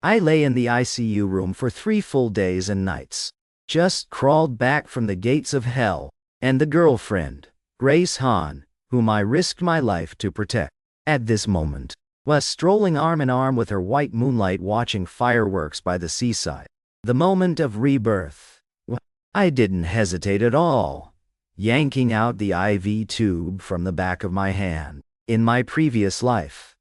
I lay in the ICU room for 3 full days and nights. Just crawled back from the gates of hell, and the girlfriend, Grace Han, whom I risked my life to protect, at this moment, was strolling arm in arm with her white moonlight watching fireworks by the seaside. The moment of rebirth. I didn't hesitate at all, yanking out the IV tube from the back of my hand. In my previous life,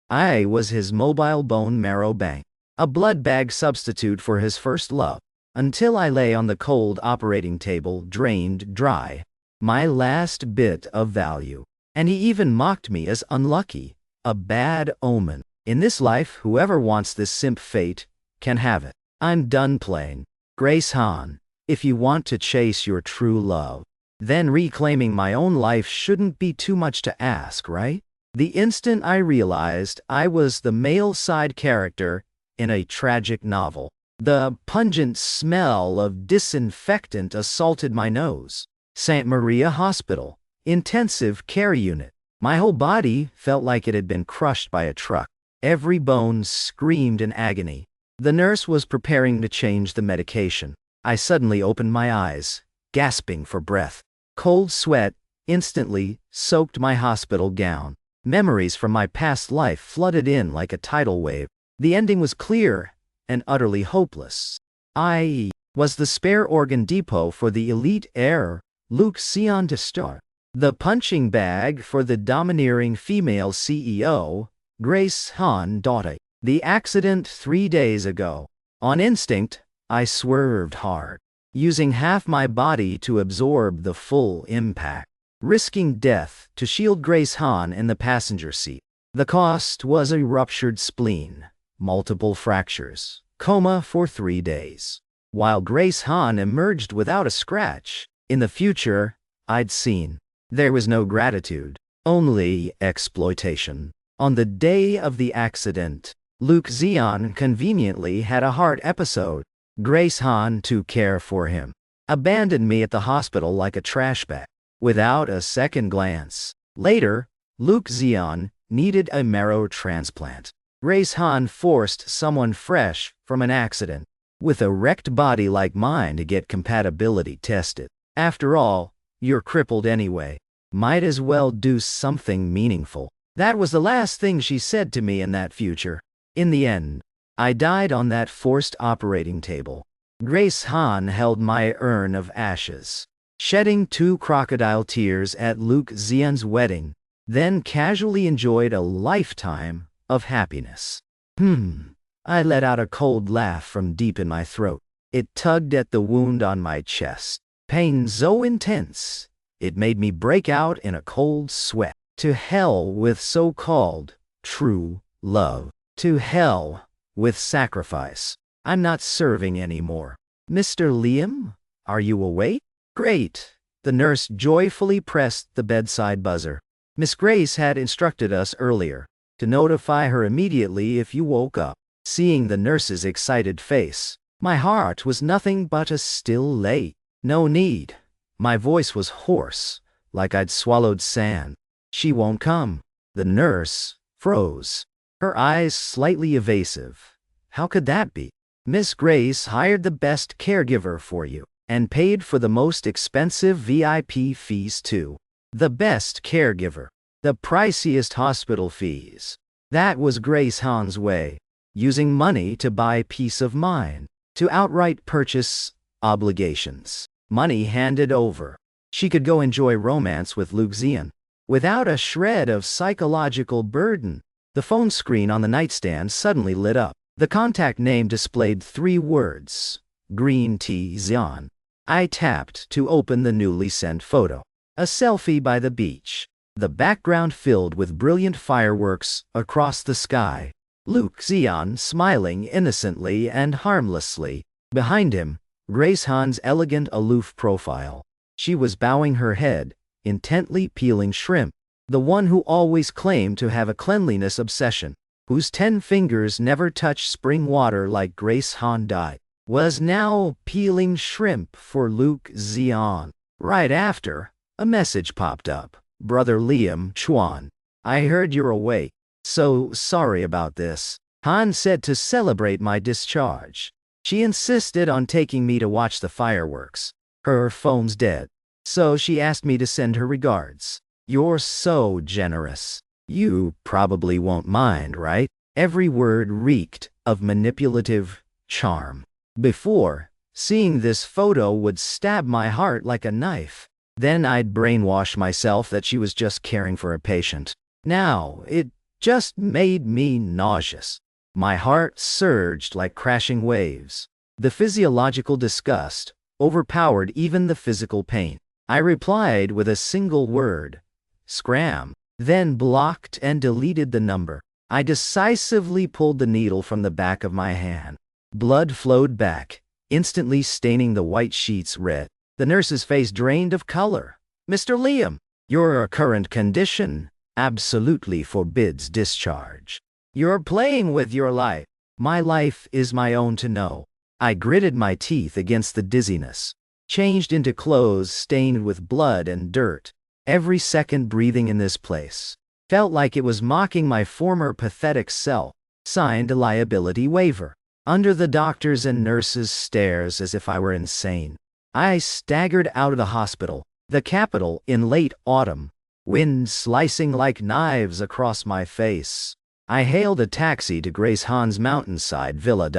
I was his mobile bone marrow bank, a blood bag substitute for his first love, until I lay on the cold operating table drained dry, my last bit of value. And he even mocked me as unlucky, a bad omen. In this life, whoever wants this simp fate can have it. I'm done playing. Grace Han, if you want to chase your true love, then reclaiming my own life shouldn't be too much to ask, right? The instant I realized I was the male side character in a tragic novel, the pungent smell of disinfectant assaulted my nose. St. Maria Hospital, intensive care unit. My whole body felt like it had been crushed by a truck. Every bone screamed in agony. The nurse was preparing to change the medication. I suddenly opened my eyes, gasping for breath. Cold sweat instantly soaked my hospital gown. Memories from my past life flooded in like a tidal wave. The ending was clear and utterly hopeless. I was the spare organ depot for the elite heir, Luke Zian to star. The punching bag for the domineering female CEO, Grace Han Daughter. The accident 3 days ago. On instinct, I swerved hard, using half my body to absorb the full impact, risking death to shield Grace Han in the passenger seat. The cost was a ruptured spleen, multiple fractures, coma for 3 days. While Grace Han emerged without a scratch, in the future, I'd seen, there was no gratitude, only exploitation. On the day of the accident, Luke Zian conveniently had a heart episode. Grace Han, to care for him, abandoned me at the hospital like a trash bag, without a second glance. Later, Luke Zian needed a marrow transplant. Grace Han forced someone fresh from an accident, with a wrecked body like mine to get compatibility tested. After all, you're crippled anyway. Might as well do something meaningful. That was the last thing she said to me in that future. In the end, I died on that forced operating table. Grace Han held my urn of ashes, shedding 2 crocodile tears at Luke Zian's wedding, then casually enjoyed a lifetime of happiness. I let out a cold laugh from deep in my throat. It tugged at the wound on my chest. Pain so intense, it made me break out in a cold sweat. To hell with so-called true love. To hell with sacrifice. I'm not serving anymore. Mr. Liam, are you awake? Great. The nurse joyfully pressed the bedside buzzer. Miss Grace had instructed us earlier to notify her immediately if you woke up. Seeing the nurse's excited face, my heart was nothing but a still late. No need. My voice was hoarse, like I'd swallowed sand. She won't come. The nurse froze, her eyes slightly evasive. How could that be? Miss Grace hired the best caregiver for you, and paid for the most expensive VIP fees too. The best caregiver. The priciest hospital fees. That was Grace Han's way, using money to buy peace of mind, to outright purchase obligations. Money handed over. She could go enjoy romance with Luke Zian, without a shred of psychological burden. The phone screen on the nightstand suddenly lit up. The contact name displayed 3 words, Green Tea Zian. I tapped to open the newly sent photo. A selfie by the beach. The background filled with brilliant fireworks across the sky. Luke Zian smiling innocently and harmlessly. Behind him, Grace Han's elegant aloof profile. She was bowing her head, intently peeling shrimp. The one who always claimed to have a cleanliness obsession, whose 10 fingers never touched spring water like Grace Han died, was now peeling shrimp for Luke Zian. Right after, a message popped up. Brother Liam Chuan, I heard you're awake. So sorry about this. Han said to celebrate my discharge. She insisted on taking me to watch the fireworks. Her phone's dead, so she asked me to send her regards. You're so generous. You probably won't mind, right? Every word reeked of manipulative charm. Before, seeing this photo would stab my heart like a knife. Then I'd brainwash myself that she was just caring for a patient. Now, it just made me nauseous. My heart surged like crashing waves. The physiological disgust overpowered even the physical pain. I replied with a single word, scram, then blocked and deleted the number. I decisively pulled the needle from the back of my hand. Blood flowed back, instantly staining the white sheets red. The nurse's face drained of color. Mr. Liam, your current condition absolutely forbids discharge. You're playing with your life. My life is my own to know. I gritted my teeth against the dizziness, changed into clothes stained with blood and dirt. Every second breathing in this place felt like it was mocking my former pathetic self. Signed a liability waiver. Under the doctors' and nurses' stares as if I were insane, I staggered out of the hospital, the capital, in late autumn, wind slicing like knives across my face. I hailed a taxi to Grace Han's mountainside villa.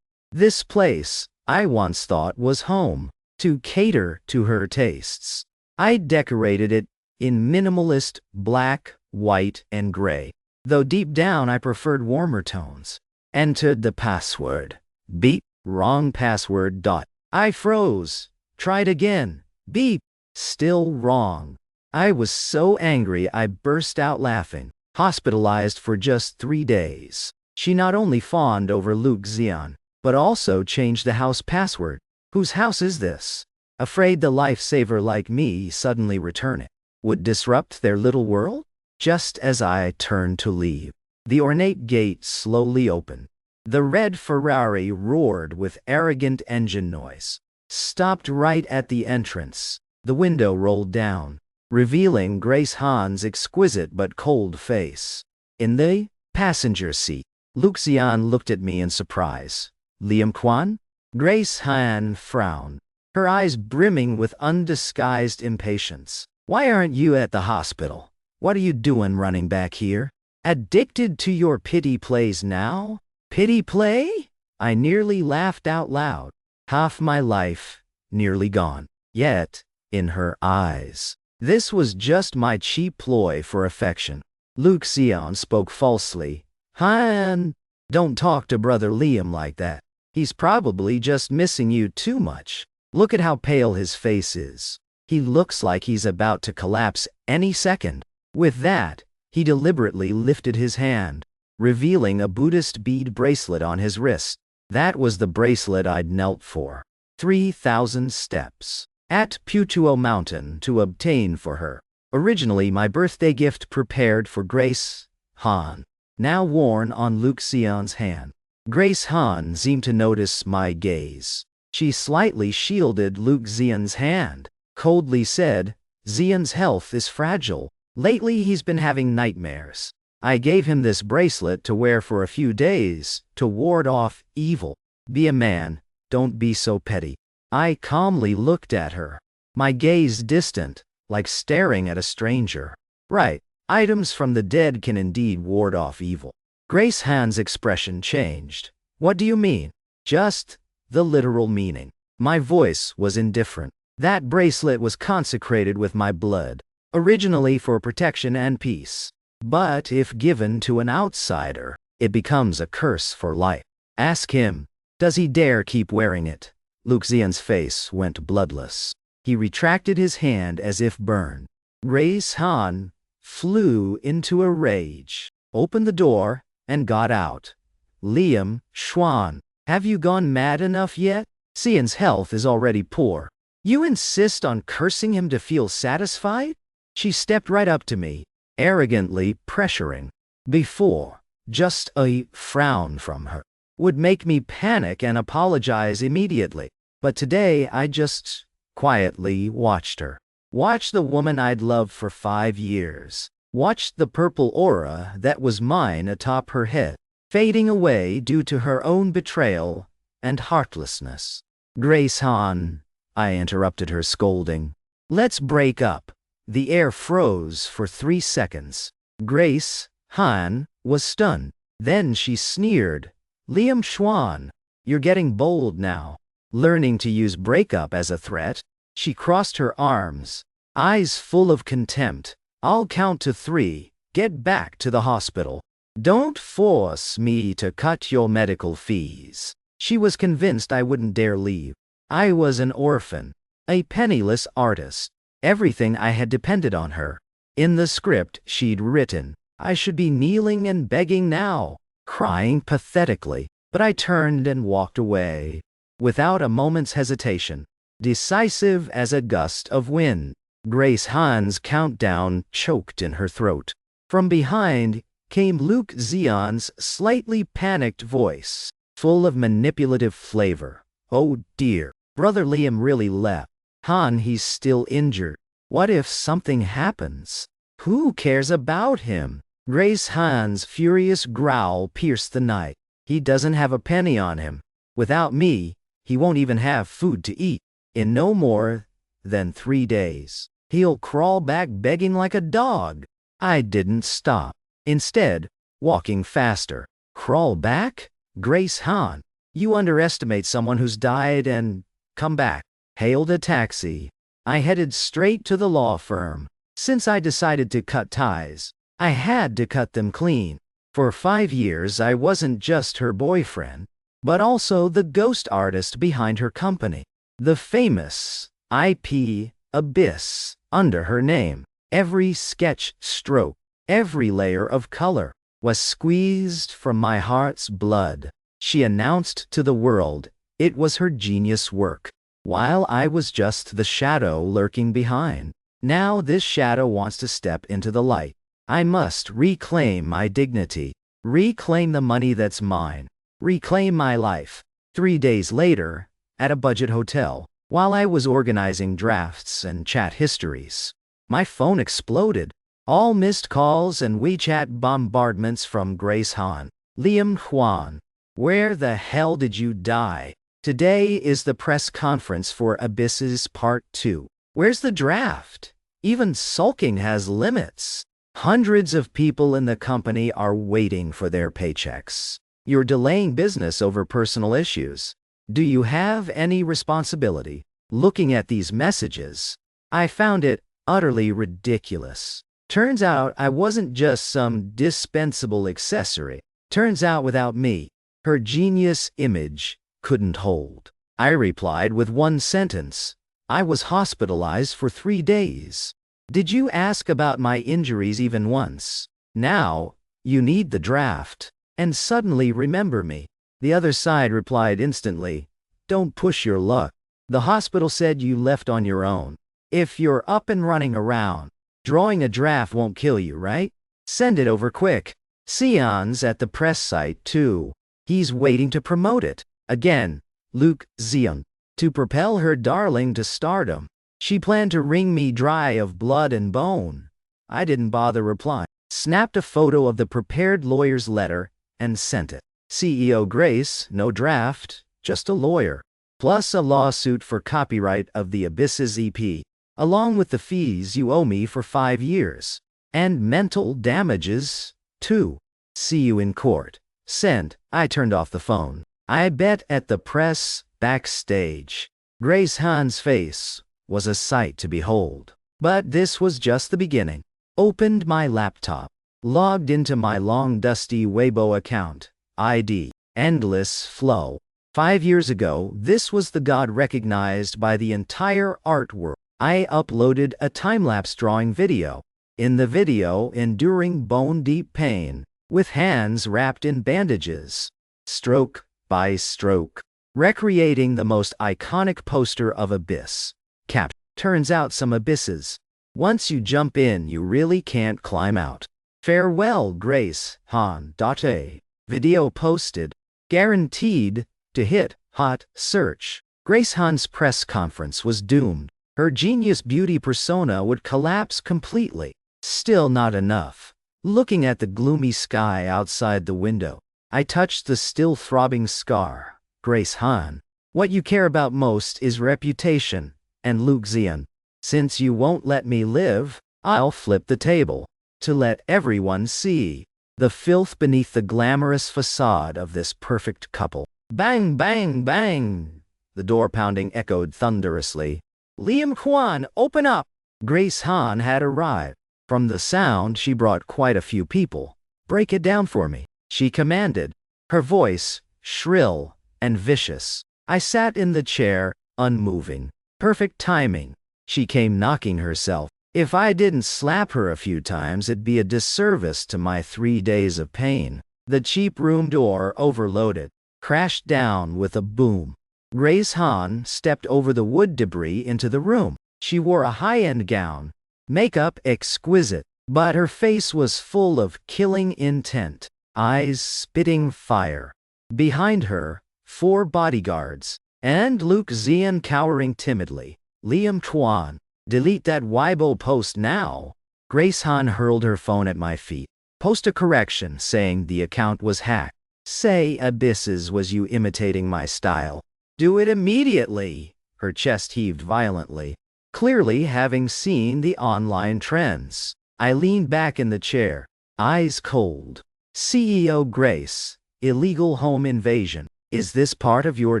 This place, I once thought was home, to cater to her tastes. I decorated it in minimalist black, white, and gray, though deep down I preferred warmer tones. Entered the password. Beep. Wrong password. I froze. Tried again. Beep. Still wrong. I was so angry I burst out laughing. Hospitalized for just 3 days. She not only fawned over Luke Zian, but also changed the house password. Whose house is this? Afraid the lifesaver like me suddenly returning would disrupt their little world? Just as I turned to leave, the ornate gate slowly opened. The red Ferrari roared with arrogant engine noise. Stopped right at the entrance. The window rolled down, revealing Grace Han's exquisite but cold face. In the passenger seat, Luke Zian looked at me in surprise. Liam Kwan? Grace Han frowned, her eyes brimming with undisguised impatience. Why aren't you at the hospital? What are you doing running back here? Addicted to your pity plays now? Pity play? I nearly laughed out loud. Half my life, nearly gone. Yet, in her eyes, this was just my cheap ploy for affection. Luke Zian spoke falsely. Han, don't talk to Brother Liam like that. He's probably just missing you too much. Look at how pale his face is. He looks like he's about to collapse any second. With that, he deliberately lifted his hand, revealing a Buddhist bead bracelet on his wrist. That was the bracelet I'd knelt for 3,000 steps at Putuo Mountain to obtain for her. Originally my birthday gift prepared for Grace Han, now worn on Luke Zian's hand. Grace Han seemed to notice my gaze. She slightly shielded Luke Zian's hand, coldly said, Zian's health is fragile. Lately he's been having nightmares. I gave him this bracelet to wear for a few days, to ward off evil. Be a man, don't be so petty. I calmly looked at her, my gaze distant, like staring at a stranger. Right, items from the dead can indeed ward off evil. Grace Han's expression changed. What do you mean? Just the literal meaning. My voice was indifferent. That bracelet was consecrated with my blood, originally for protection and peace. But if given to an outsider, it becomes a curse for life. Ask him, does he dare keep wearing it? Luke Zian's face went bloodless. He retracted his hand as if burned. Grace Han flew into a rage, opened the door, and got out. Liam, Schwan, have you gone mad enough yet? Zian's health is already poor. You insist on cursing him to feel satisfied? She stepped right up to me, arrogantly pressuring. Before, just a frown from her would make me panic and apologize immediately. But today I just quietly watched her. Watched the woman I'd loved for 5 years. Watched the purple aura that was mine atop her head fading away due to her own betrayal and heartlessness. Grace Han, I interrupted her, scolding. Let's break up. The air froze for 3 seconds. Grace Han was stunned. Then she sneered. Liam Schwan, you're getting bold now. Learning to use breakup as a threat, she crossed her arms, eyes full of contempt. I'll count to 3. Get back to the hospital. Don't force me to cut your medical fees. She was convinced I wouldn't dare leave. I was an orphan, a penniless artist. Everything I had depended on her. In the script she'd written, I should be kneeling and begging now, crying pathetically, but I turned and walked away, without a moment's hesitation, decisive as a gust of wind. Grace Han's countdown choked in her throat. From behind came Luke Zian's slightly panicked voice, full of manipulative flavor. Oh dear, Brother Liam really left. Han, he's still injured. What if something happens? Who cares about him? Grace Han's furious growl pierced the night. He doesn't have a penny on him. Without me, he won't even have food to eat. In no more than 3 days, he'll crawl back begging like a dog. I didn't stop. Instead, walking faster. Crawl back? Grace Han, you underestimate someone who's died and come back. Hailed a taxi. I headed straight to the law firm. Since I decided to cut ties, I had to cut them clean. For 5 years I wasn't just her boyfriend, but also the ghost artist behind her company. The famous IP Abyss under her name. Every sketch stroke, every layer of color, was squeezed from my heart's blood. She announced to the world it was her genius work, while I was just the shadow lurking behind. Now this shadow wants to step into the light. I must reclaim my dignity, reclaim the money that's mine, reclaim my life. 3 days later, at a budget hotel, while I was organizing drafts and chat histories, my phone exploded. All missed calls and WeChat bombardments from Grace Han. Liam Huan, where the hell did you die? Today is the press conference for Abysses Part 2. Where's the draft? Even sulking has limits. Hundreds of people in the company are waiting for their paychecks. You're delaying business over personal issues. Do you have any responsibility? Looking at these messages, I found it utterly ridiculous. Turns out I wasn't just some dispensable accessory. Turns out without me, her genius image couldn't hold. I replied with one sentence. I was hospitalized for 3 days. Did you ask about my injuries even once? Now, you need the draft. And suddenly remember me. The other side replied instantly, don't push your luck. The hospital said you left on your own. If you're up and running around, drawing a draft won't kill you, right? Send it over quick. Zian's at the press site too. He's waiting to promote it. Again, Luke Zian. To propel her darling to stardom. She planned to wring me dry of blood and bone. I didn't bother replying. Snapped a photo of the prepared lawyer's letter and sent it. CEO Grace, no draft, just a lawyer. Plus a lawsuit for copyright of the Abysses EP, along with the fees you owe me for 5 years. And mental damages, too. See you in court. Sent. I turned off the phone. I bet at the press backstage, Grace Han's face was a sight to behold. But this was just the beginning. Opened my laptop. Logged into my long dusty Weibo account. ID. Endless flow. 5 years ago, this was the god recognized by the entire art world. I uploaded a time-lapse drawing video. In the video, enduring bone-deep pain, with hands wrapped in bandages. Stroke by stroke. Recreating the most iconic poster of Abyss. Cap. Turns out some abysses. Once you jump in, you really can't climb out. Farewell, Grace Han. A video posted. Guaranteed to hit hot search. Grace Han's press conference was doomed. Her genius beauty persona would collapse completely. Still not enough. Looking at the gloomy sky outside the window, I touched the still throbbing scar. Grace Han. What you care about most is reputation. And Luke Zian. Since you won't let me live, I'll flip the table. To let everyone see the filth beneath the glamorous facade of this perfect couple. Bang, bang, bang! The door pounding echoed thunderously. Liam Kwan, open up! Grace Han had arrived. From the sound, she brought quite a few people. Break it down for me, she commanded, her voice shrill and vicious. I sat in the chair, unmoving. Perfect timing. She came knocking herself. If I didn't slap her a few times, it'd be a disservice to my 3 days of pain. The cheap room door, overloaded, crashed down with a boom. Grace Han stepped over the wood debris into the room. She wore a high-end gown, makeup exquisite, but her face was full of killing intent, eyes spitting fire. Behind her, 4 bodyguards, and Luke Zian cowering timidly. Liam Kwan, delete that Weibo post now. Grace Han hurled her phone at my feet. Post a correction saying the account was hacked. Say Abysses was you imitating my style. Do it immediately. Her chest heaved violently, clearly having seen the online trends. I leaned back in the chair, eyes cold. CEO Grace, illegal home invasion. Is this part of your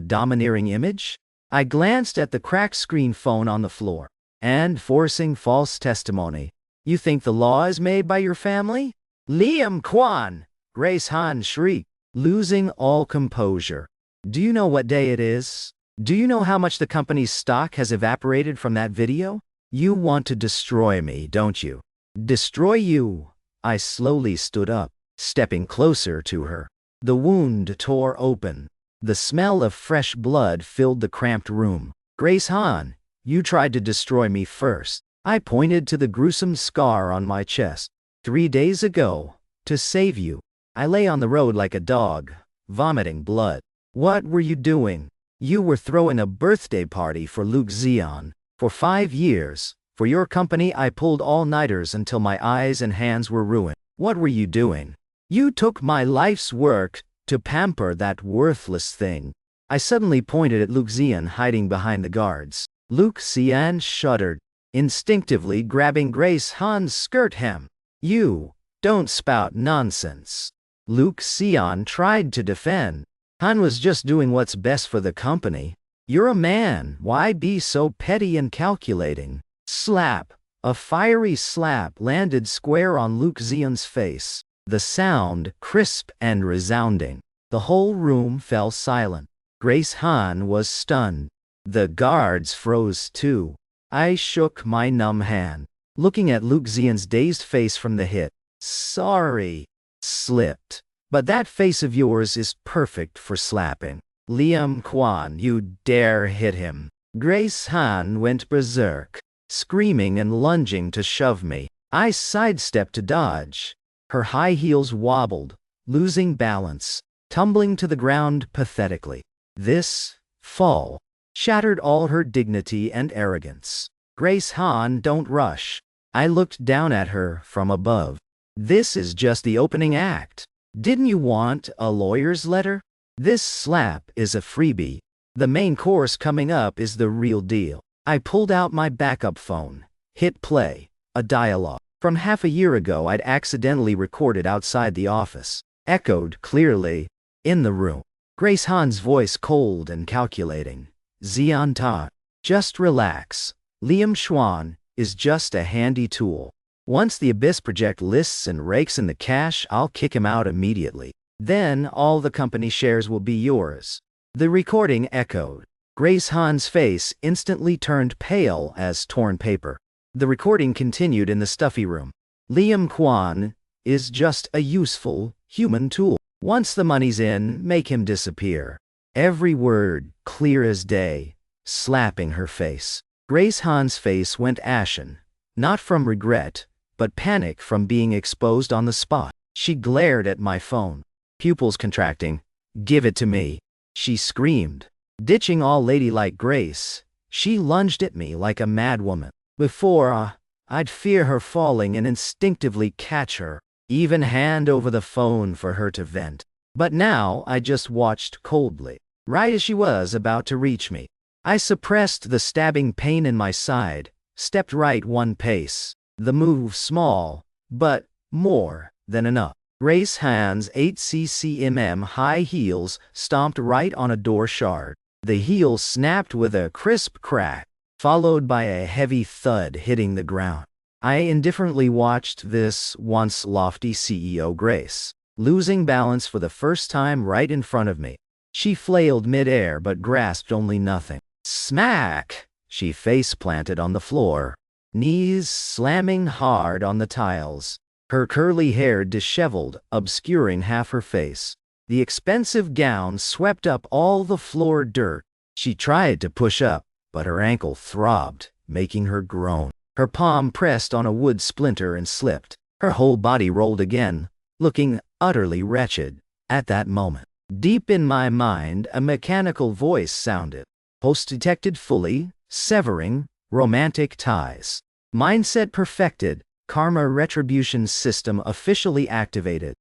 domineering image? I glanced at the cracked screen phone on the floor. And forcing false testimony. You think the law is made by your family? Liam Kwan! Grace Han shrieked, losing all composure. Do you know what day it is? Do you know how much the company's stock has evaporated from that video? You want to destroy me, don't you? Destroy you? I slowly stood up, stepping closer to her. The wound tore open. The smell of fresh blood filled the cramped room. Grace Han, you tried to destroy me first. I pointed to the gruesome scar on my chest. 3 days ago, to save you, I lay on the road like a dog, vomiting blood. What were you doing? You were throwing a birthday party for Luke Zian. For 5 years, for your company I pulled all-nighters until my eyes and hands were ruined. What were you doing? You took my life's work to pamper that worthless thing. I suddenly pointed at Luke Zian hiding behind the guards. Luke Zian shuddered, instinctively grabbing Grace Han's skirt hem. You, don't spout nonsense. Luke Zian tried to defend. Han was just doing what's best for the company. You're a man, why be so petty and calculating? Slap. A fiery slap landed square on Luke Zian's face. The sound, crisp and resounding. The whole room fell silent. Grace Han was stunned. The guards froze too. I shook my numb hand, looking at Luke Zian's dazed face from the hit. Sorry. Slipped. But that face of yours is perfect for slapping. Liam Kwan, you dare hit him. Grace Han went berserk, screaming and lunging to shove me. I sidestepped to dodge. Her high heels wobbled, losing balance, tumbling to the ground pathetically. This fall shattered all her dignity and arrogance. Grace Han, don't rush. I looked down at her from above. This is just the opening act. Didn't you want a lawyer's letter? This slap is a freebie. The main course coming up is the real deal. I pulled out my backup phone, hit play, a dialogue from half a year ago I'd accidentally recorded outside the office, echoed clearly in the room. Grace Han's voice cold and calculating. Zian Ta, just relax. Liam Xuan is just a handy tool. Once the Abyss project lists and rakes in the cash, I'll kick him out immediately. Then all the company shares will be yours. The recording echoed. Grace Han's face instantly turned pale as torn paper. The recording continued in the stuffy room. Liam Kwan is just a useful, human tool. Once the money's in, make him disappear. Every word, clear as day, slapping her face. Grace Han's face went ashen, not from regret, but panic from being exposed on the spot. She glared at my phone, pupils contracting. Give it to me, she screamed. Ditching all ladylike grace, she lunged at me like a madwoman. Before, I'd fear her falling and instinctively catch her, even hand over the phone for her to vent. But now I just watched coldly. Right as she was about to reach me, I suppressed the stabbing pain in my side, stepped right one pace. The move small, but more than enough. Grace Han's 8cm high heels stomped right on a door shard. The heel snapped with a crisp crack, followed by a heavy thud hitting the ground. I indifferently watched this once lofty CEO Grace, losing balance for the first time right in front of me. She flailed midair but grasped only nothing. Smack! She face-planted on the floor, knees slamming hard on the tiles. Her curly hair disheveled, obscuring half her face. The expensive gown swept up all the floor dirt. She tried to push up, but her ankle throbbed, making her groan. Her palm pressed on a wood splinter and slipped. Her whole body rolled again, looking utterly wretched. At that moment, deep in my mind, a mechanical voice sounded. Post detected fully, severing romantic ties. Mindset perfected, karma retribution system officially activated.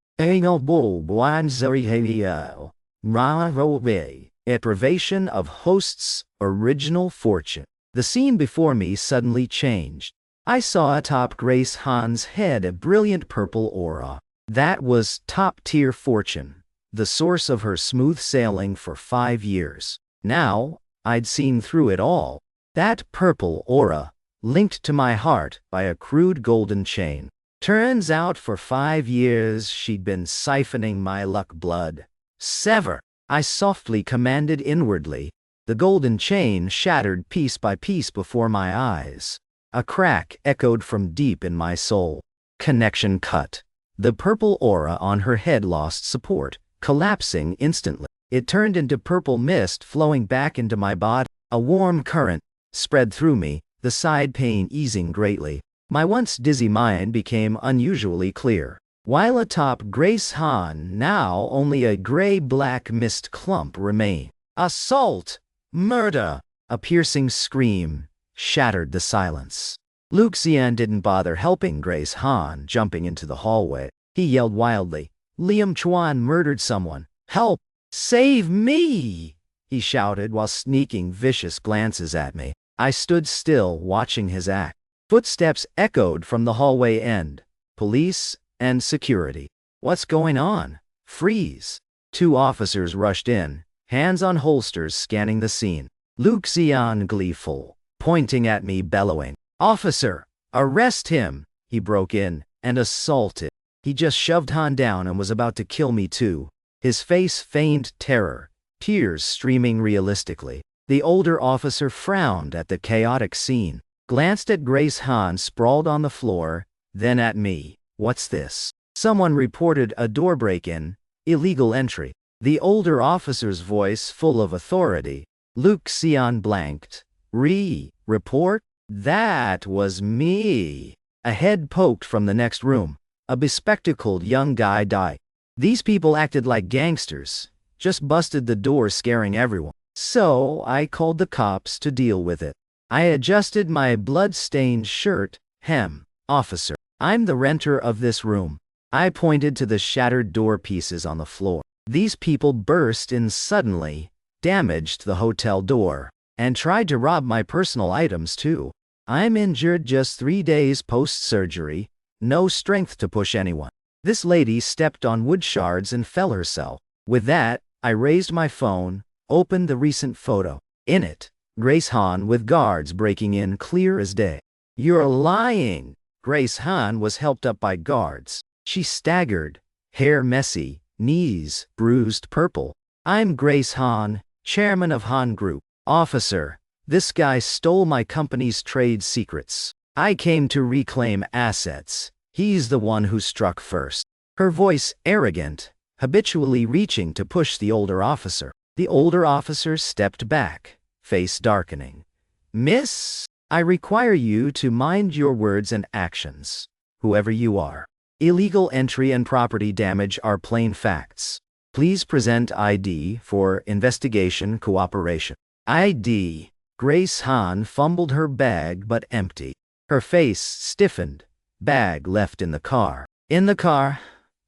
Deprivation of host's original fortune. The scene before me suddenly changed. I saw atop Grace Han's head a brilliant purple aura. That was top-tier fortune, the source of her smooth sailing for 5 years. Now, I'd seen through it all. That purple aura, linked to my heart by a crude golden chain. Turns out for 5 years she'd been siphoning my luck blood. Sever! I softly commanded inwardly. The golden chain shattered piece by piece before my eyes. A crack echoed from deep in my soul. Connection cut. The purple aura on her head lost support, collapsing instantly. It turned into purple mist flowing back into my body. A warm current spread through me, the side pain easing greatly. My once dizzy mind became unusually clear. While atop Grace Han, now only a gray-black mist clump remained. Assault! Murder! A piercing scream shattered the silence. Zian didn't bother helping Grace Han jumping into the hallway. He yelled wildly, "Liam Chuan murdered someone! Help! Save me!" he shouted while sneaking vicious glances at me. I stood still, watching his act. Footsteps echoed from the hallway end. Police and security. What's going on? Freeze! 2 officers rushed in, hands on holsters scanning the scene. Zian gleeful, pointing at me bellowing, "Officer, arrest him!" He broke in and assaulted. He just shoved Han down and was about to kill me too. His face feigned terror, tears streaming realistically. The older officer frowned at the chaotic scene, glanced at Grace Han sprawled on the floor, then at me. "What's this?" Someone reported a door break-in, illegal entry. The older officer's voice full of authority. Zian blanked. Report? That was me. A head poked from the next room. A bespectacled young guy died. These people acted like gangsters, just busted the door scaring everyone. So I called the cops to deal with it. I adjusted my blood-stained shirt, hem. "Officer, I'm the renter of this room." I pointed to the shattered door pieces on the floor. These people burst in suddenly, damaged the hotel door, and tried to rob my personal items too. I'm injured just 3 days post-surgery, no strength to push anyone. This lady stepped on wood shards and fell herself. With that, I raised my phone, opened the recent photo. In it, Grace Han with guards breaking in clear as day. "You're lying!" Grace Han was helped up by guards. She staggered, hair messy, knees bruised purple. "I'm Grace Han, chairman of Han Group." "Officer, this guy stole my company's trade secrets. I came to reclaim assets. He's the one who struck first." Her voice arrogant, habitually reaching to push the older officer. The older officer stepped back, face darkening. "Miss, I require you to mind your words and actions, whoever you are. Illegal entry and property damage are plain facts. Please present ID for investigation cooperation." "ID." Grace Han fumbled her bag but empty. Her face stiffened. Bag left in the car. "In the car?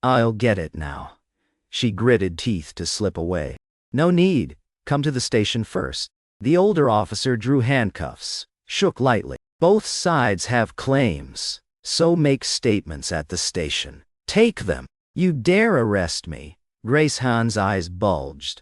I'll get it now." She gritted teeth to slip away. No need. Come to the station first. The older officer drew handcuffs, shook lightly. Both sides have claims, so make statements at the station. Take them. You dare arrest me? Grace Han's eyes bulged.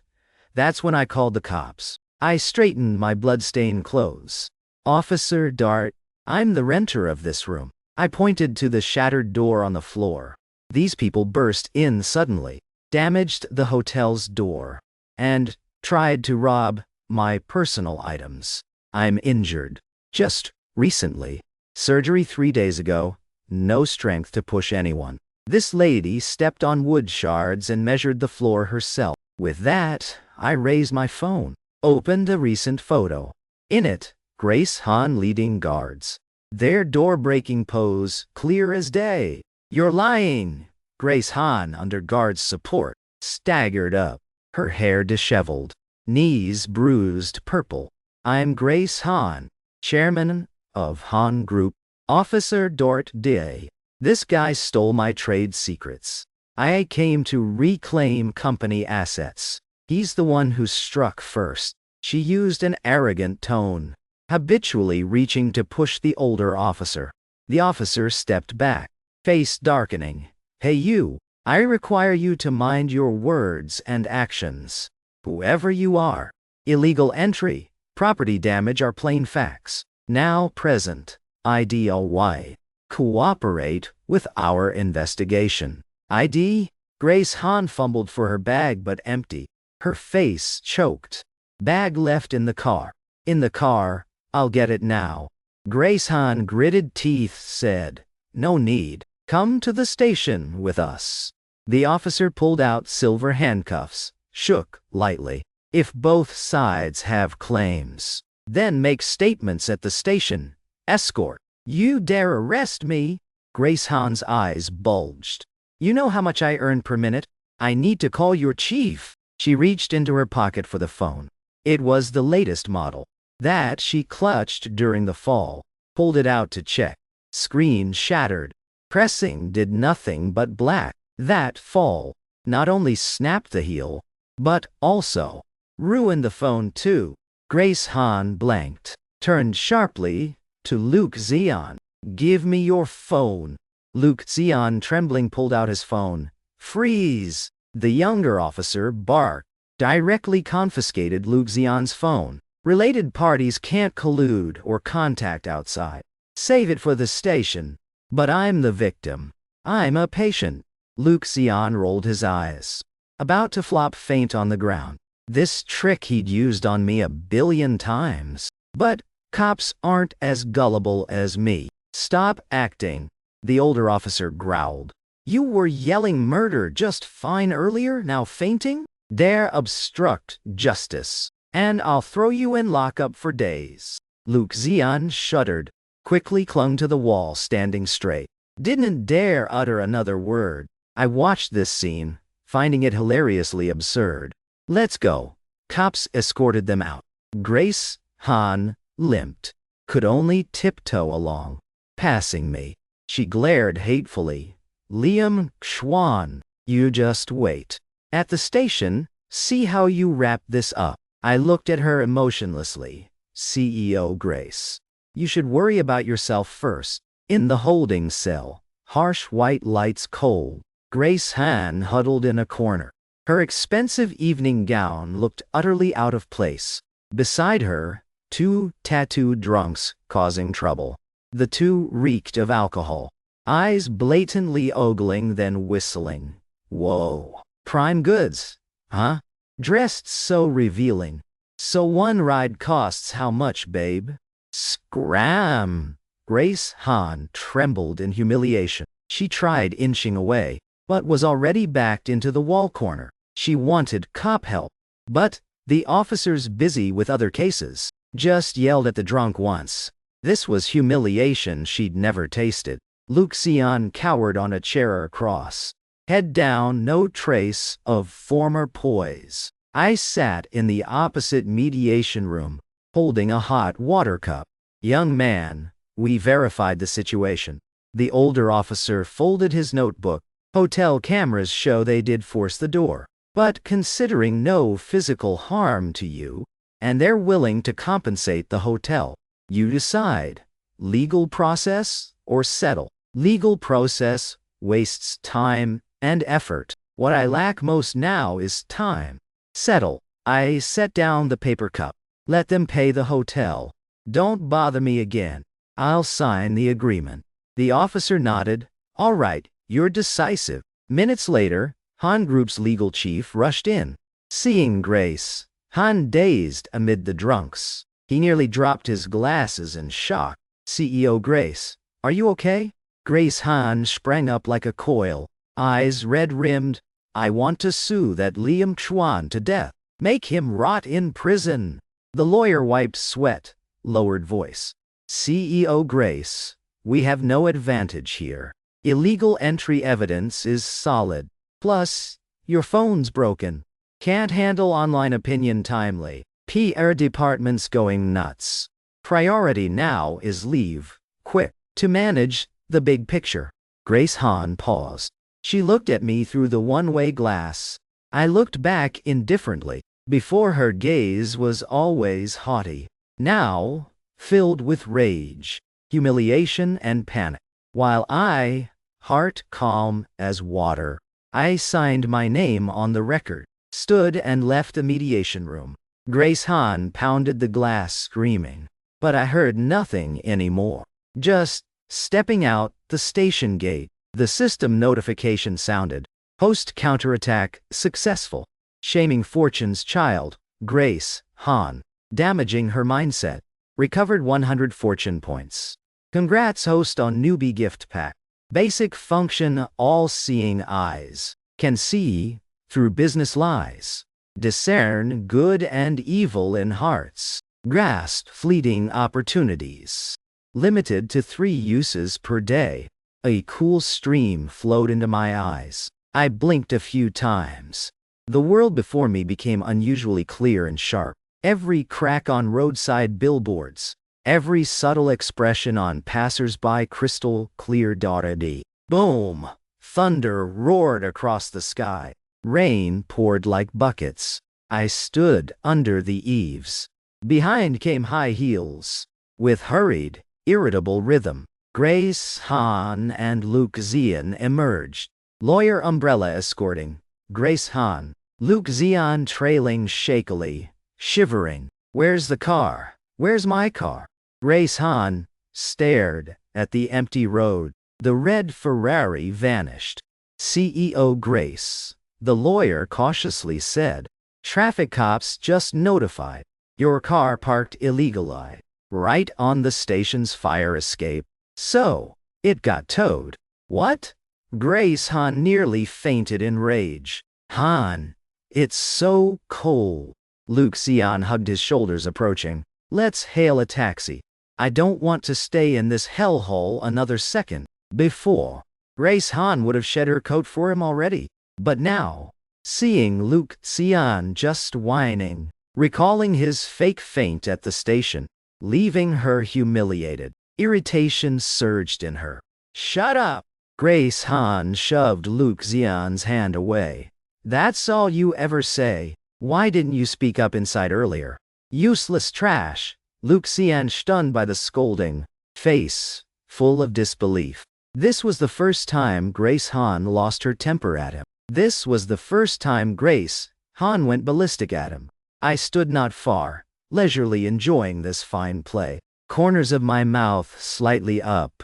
That's when I called the cops. I straightened my blood-stained clothes. Officer Dart, I'm the renter of this room. I pointed to the shattered door on the floor. These people burst in suddenly, damaged the hotel's door, and tried to rob my personal items. I'm injured. Just recently. Surgery 3 days ago. No strength to push anyone. This lady stepped on wood shards and measured the floor herself. With that, I raised my phone, opened a recent photo. In it, Grace Han leading guards. Their door-breaking pose, clear as day. You're lying! Grace Han, under guards' support, staggered up, her hair disheveled, knees bruised purple. I'm Grace Han, chairman of Han Group. Officer Dort Day. This guy stole my trade secrets. I came to reclaim company assets. He's the one who struck first. She used an arrogant tone, habitually reaching to push the older officer. The officer stepped back, face darkening. Hey you, I require you to mind your words and actions. Whoever you are. Illegal entry, property damage are plain facts. Now present. IDLY. Cooperate with our investigation. ID? Grace Han fumbled for her bag but empty. Her face choked. Bag left in the car. In the car, I'll get it now. Grace Han gritted teeth said, no need. Come to the station with us. The officer pulled out silver handcuffs, shook lightly. If both sides have claims, then make statements at the station. Escort. You dare arrest me? Grace Han's eyes bulged. You know how much I earn per minute? I need to call your chief. She reached into her pocket for the phone. It was the latest model. That she clutched during the fall. Pulled it out to check. Screen shattered. Pressing did nothing but black. That fall not only snapped the heel, but also ruined the phone too. Grace Han blanked, turned sharply to Luke Zian. Give me your phone. Luke Zian, trembling, pulled out his phone. Freeze! The younger officer barked, directly confiscated Luke Zian's phone. Related parties can't collude or contact outside. Save it for the station. But I'm the victim. I'm a patient. Luke Zian rolled his eyes, about to flop faint on the ground. This trick he'd used on me 1 billion times. But cops aren't as gullible as me. Stop acting, the older officer growled. You were yelling murder just fine earlier, now fainting? Dare obstruct justice, and I'll throw you in lockup for days. Luke Zian shuddered, quickly clung to the wall, standing straight. Didn't dare utter another word. I watched this scene, finding it hilariously absurd. Let's go. Cops escorted them out. Grace Han limped, could only tiptoe along, passing me. She glared hatefully. Liam Xuan, you just wait. At the station, see how you wrap this up. I looked at her emotionlessly. CEO Grace. You should worry about yourself first. In the holding cell, harsh white lights cold. Grace Han huddled in a corner. Her expensive evening gown looked utterly out of place. Beside her, 2 tattooed drunks causing trouble. The 2 reeked of alcohol. Eyes blatantly ogling, then whistling. Whoa. Prime goods, huh? Dressed so revealing. So one ride costs how much, babe? Scram! Grace Han trembled in humiliation. She tried inching away, but was already backed into the wall corner. She wanted cop help, but the officers, busy with other cases, just yelled at the drunk once. This was humiliation she'd never tasted. Luke Zian cowered on a chair across. Head down, no trace of former poise. I sat in the opposite mediation room, holding a hot water cup. Young man, we verified the situation. The older officer folded his notebook, Hotel cameras show they did force the door. But considering no physical harm to you, and they're willing to compensate the hotel, you decide. Legal process or settle? Legal process wastes time and effort. What I lack most now is time. Settle. I set down the paper cup. Let them pay the hotel. Don't bother me again. I'll sign the agreement. The officer nodded. All right, you're decisive. Minutes later, Han Group's legal chief rushed in. Seeing Grace, Han dazed amid the drunks. He nearly dropped his glasses in shock. CEO Grace, are you okay? Grace Han sprang up like a coil, eyes red-rimmed. I want to sue that Liam Chuan to death. Make him rot in prison. The lawyer wiped sweat, lowered voice. CEO Grace, we have no advantage here. Illegal entry evidence is solid. Plus, your phone's broken. Can't handle online opinion timely. PR department's going nuts. Priority now is leave, quick, to manage the big picture. Grace Han paused. She looked at me through the one-way glass. I looked back indifferently. Before her gaze was always haughty. Now, filled with rage, humiliation and panic. While I, heart calm as water, I signed my name on the record, stood and left the mediation room. Grace Han pounded the glass screaming. But I heard nothing anymore. Just stepping out the station gate, the system notification sounded. Post counterattack successful. Shaming Fortune's child, Grace Han, damaging her mindset. Recovered 100 Fortune points. Congrats host on newbie gift pack. Basic function all-seeing eyes. Can see through business lies. Discern good and evil in hearts. Grasp fleeting opportunities. Limited to 3 uses per day. A cool stream flowed into my eyes. I blinked a few times. The world before me became unusually clear and sharp. Every crack on roadside billboards. Every subtle expression on passers-by crystal clear dotted. Boom! Thunder roared across the sky. Rain poured like buckets. I stood under the eaves. Behind came high heels. With hurried, irritable rhythm, Grace Han and Luke Zian emerged. Lawyer umbrella escorting. Grace Han. Luke Zian trailing shakily, shivering. Where's the car? Where's my car? Grace Han stared at the empty road. The red Ferrari vanished. CEO Grace, the lawyer cautiously said. Traffic cops just notified. Your car parked illegally, right on the station's fire escape. So, it got towed. What? Grace Han nearly fainted in rage. Han, it's so cold. Luke Zian hugged his shoulders approaching. Let's hail a taxi. I don't want to stay in this hellhole another second. Before, Grace Han would have shed her coat for him already. But now, seeing Luke Zian just whining, recalling his fake faint at the station, leaving her humiliated, irritation surged in her. Shut up! Grace Han shoved Luke Zian's hand away. That's all you ever say. Why didn't you speak up inside earlier? Useless trash. Luke Zian stunned by the scolding, face full of disbelief. This was the first time Grace Han lost her temper at him. This was the first time Grace Han went ballistic at him. I stood not far, leisurely enjoying this fine play. Corners of my mouth slightly up.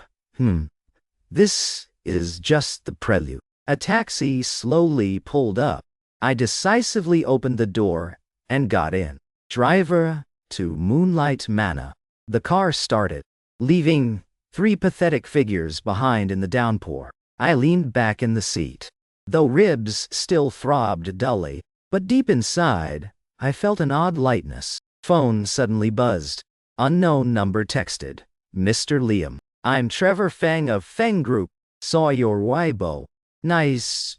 This is just the prelude. A taxi slowly pulled up. I decisively opened the door and got in. Driver to Moonlight Manor. The car started, leaving 3 pathetic figures behind in the downpour. I leaned back in the seat, though ribs still throbbed dully. But deep inside, I felt an odd lightness. Phone suddenly buzzed. Unknown number texted. Mr. Liam. I'm Trevor Feng of Feng Group. Saw your Weibo. Nice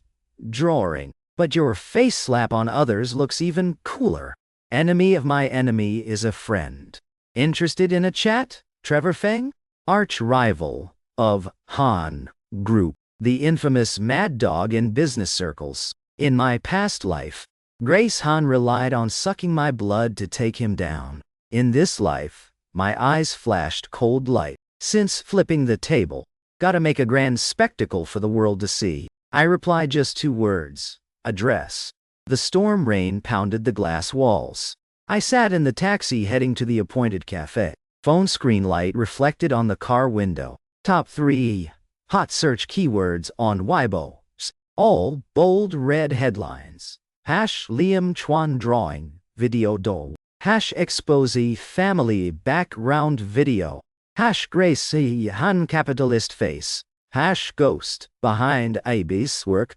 drawing. But your face slap on others looks even cooler. Enemy of my enemy is a friend. Interested in a chat, Trevor Feng? Arch rival of Han Group. the infamous mad dog in business circles. In my past life, Grace Han relied on sucking my blood to take him down. In this life, my eyes flashed cold light. Since flipping the table, gotta make a grand spectacle for the world to see, I replied just 2 words: address. The storm rain pounded the glass walls. I sat in the taxi heading to the appointed cafe. Phone screen light reflected on the car window. Top 3 hot search keywords on Weibo. All bold red headlines. Liam Chuan drawing, video doll. Expose family background video. Grace Han capitalist face. Ghost behind Abyss work.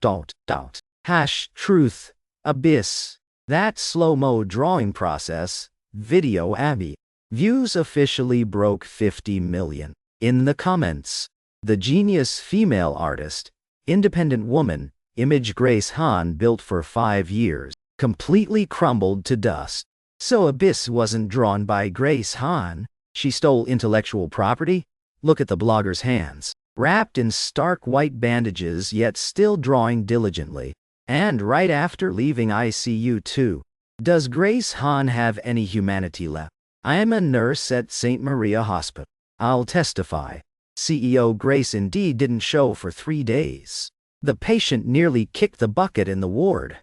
Truth abyss. That slow-mo drawing process. Video Abby. Views officially broke 50 million. In the comments, the genius female artist, independent woman, image Grace Han built for 5 years, completely crumbled to dust. So Abyss wasn't drawn by Grace Han. She stole intellectual property? Look at the blogger's hands. Wrapped in stark white bandages yet still drawing diligently. And right after leaving ICU too. Does Grace Han have any humanity left? I am a nurse at St. Maria Hospital. I'll testify. CEO Grace indeed didn't show for 3 days. The patient nearly kicked the bucket in the ward.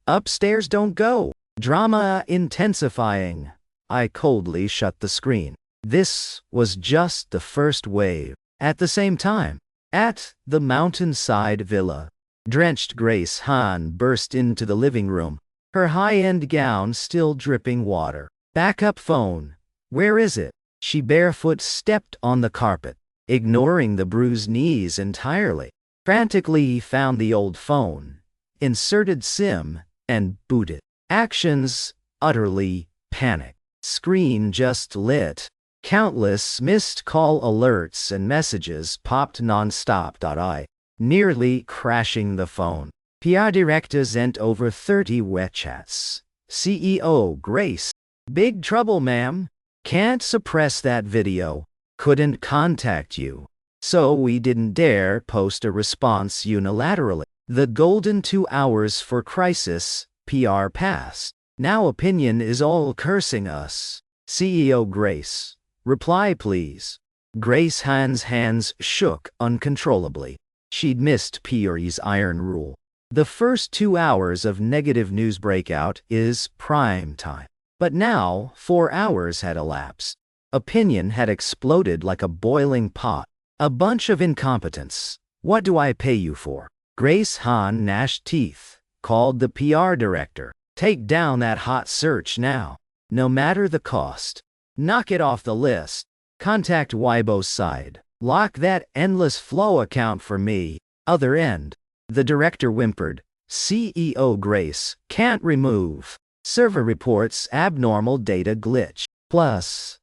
Upstairs don't go. Drama intensifying. I coldly shut the screen. This was just the first wave. At the same time, at the mountainside villa, drenched Grace Han burst into the living room, her high-end gown still dripping water. Backup phone. Where is it? She barefoot stepped on the carpet, ignoring the bruised knees entirely. Frantically found the old phone, inserted SIM, and booted. Actions, utterly panicked. Screen just lit. Countless missed call alerts and messages popped non-stop. I nearly crashing the phone. PR director sent over 30 WeChats. CEO Grace. Big trouble, ma'am. Can't suppress that video. Couldn't contact you. So we didn't dare post a response unilaterally. The golden 2 hours for crisis, PR passed. Now opinion is all cursing us. CEO Grace. Reply please. Grace Han's hands shook uncontrollably. She'd missed PR's iron rule. The first 2 hours of negative news breakout is prime time. But now 4 hours had elapsed. Opinion had exploded like a boiling pot. A bunch of incompetence. What do I pay you for? Grace Han gnashed teeth, called the PR director. Take down that hot search now. No matter the cost. Knock it off the list. Contact Weibo's side. Lock that endless flow account for me. Other end. The director whimpered. CEO Grace, can't remove. Server reports abnormal data glitch. Plus.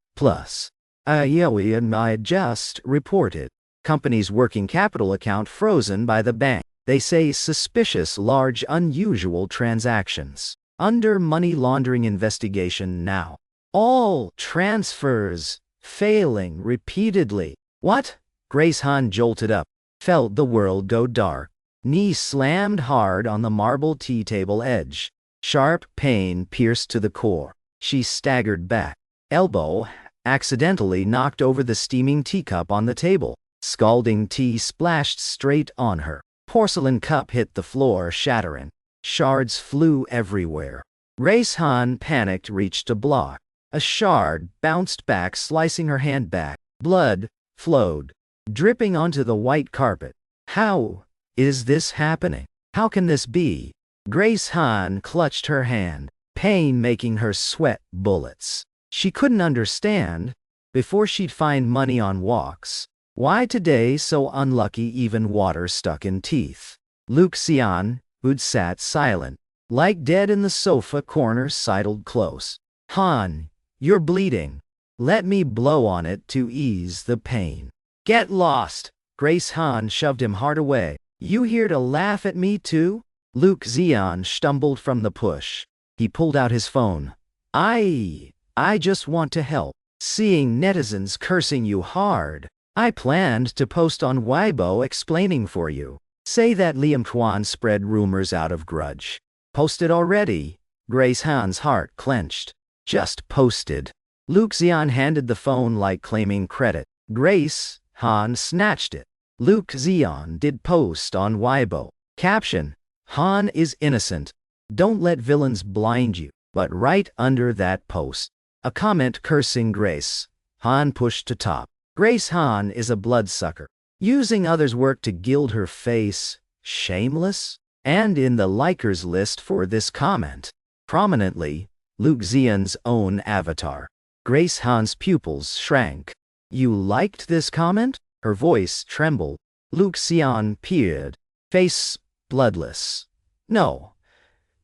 I just reported. Company's working capital account frozen by the bank. They say suspicious large unusual transactions. Under money laundering investigation now. All transfers failing repeatedly. What? Grace Han jolted up. Felt the world go dark. Knee slammed hard on the marble tea table edge. Sharp pain pierced to the core. She staggered back. Elbow accidentally knocked over the steaming teacup on the table. Scalding tea splashed straight on her. Porcelain cup hit the floor, shattering. Shards flew everywhere. Grace Han, panicked, reached a block. A shard bounced back, slicing her hand back. Blood flowed, dripping onto the white carpet. How is this happening? How can this be? Grace Han clutched her hand, pain making her sweat bullets. She couldn't understand, before she'd find money on walks, why today so unlucky even water stuck in teeth. Luke Zian, who'd sat silent, like dead in the sofa corner, sidled close. Han, you're bleeding. Let me blow on it to ease the pain. Get lost. Grace Han shoved him hard away. You here to laugh at me too? Luke Zian stumbled from the push. He pulled out his phone. I just want to help. Seeing netizens cursing you hard, I planned to post on Weibo explaining for you. Say that Liam Tuan spread rumors out of grudge. Posted already. Grace Han's heart clenched. Just posted. Luke Zian handed the phone like claiming credit. Grace Han snatched it. Luke Zian did post on Weibo. Caption: Han is innocent. Don't let villains blind you. But right under that post, a comment cursing Grace Han pushed to top. Grace Han is a bloodsucker, using others' work to gild her face. Shameless? And in the likers list for this comment, prominently, Luke Zian's own avatar. Grace Han's pupils shrank. You liked this comment? Her voice trembled. Luke Zian peered. Face bloodless. No,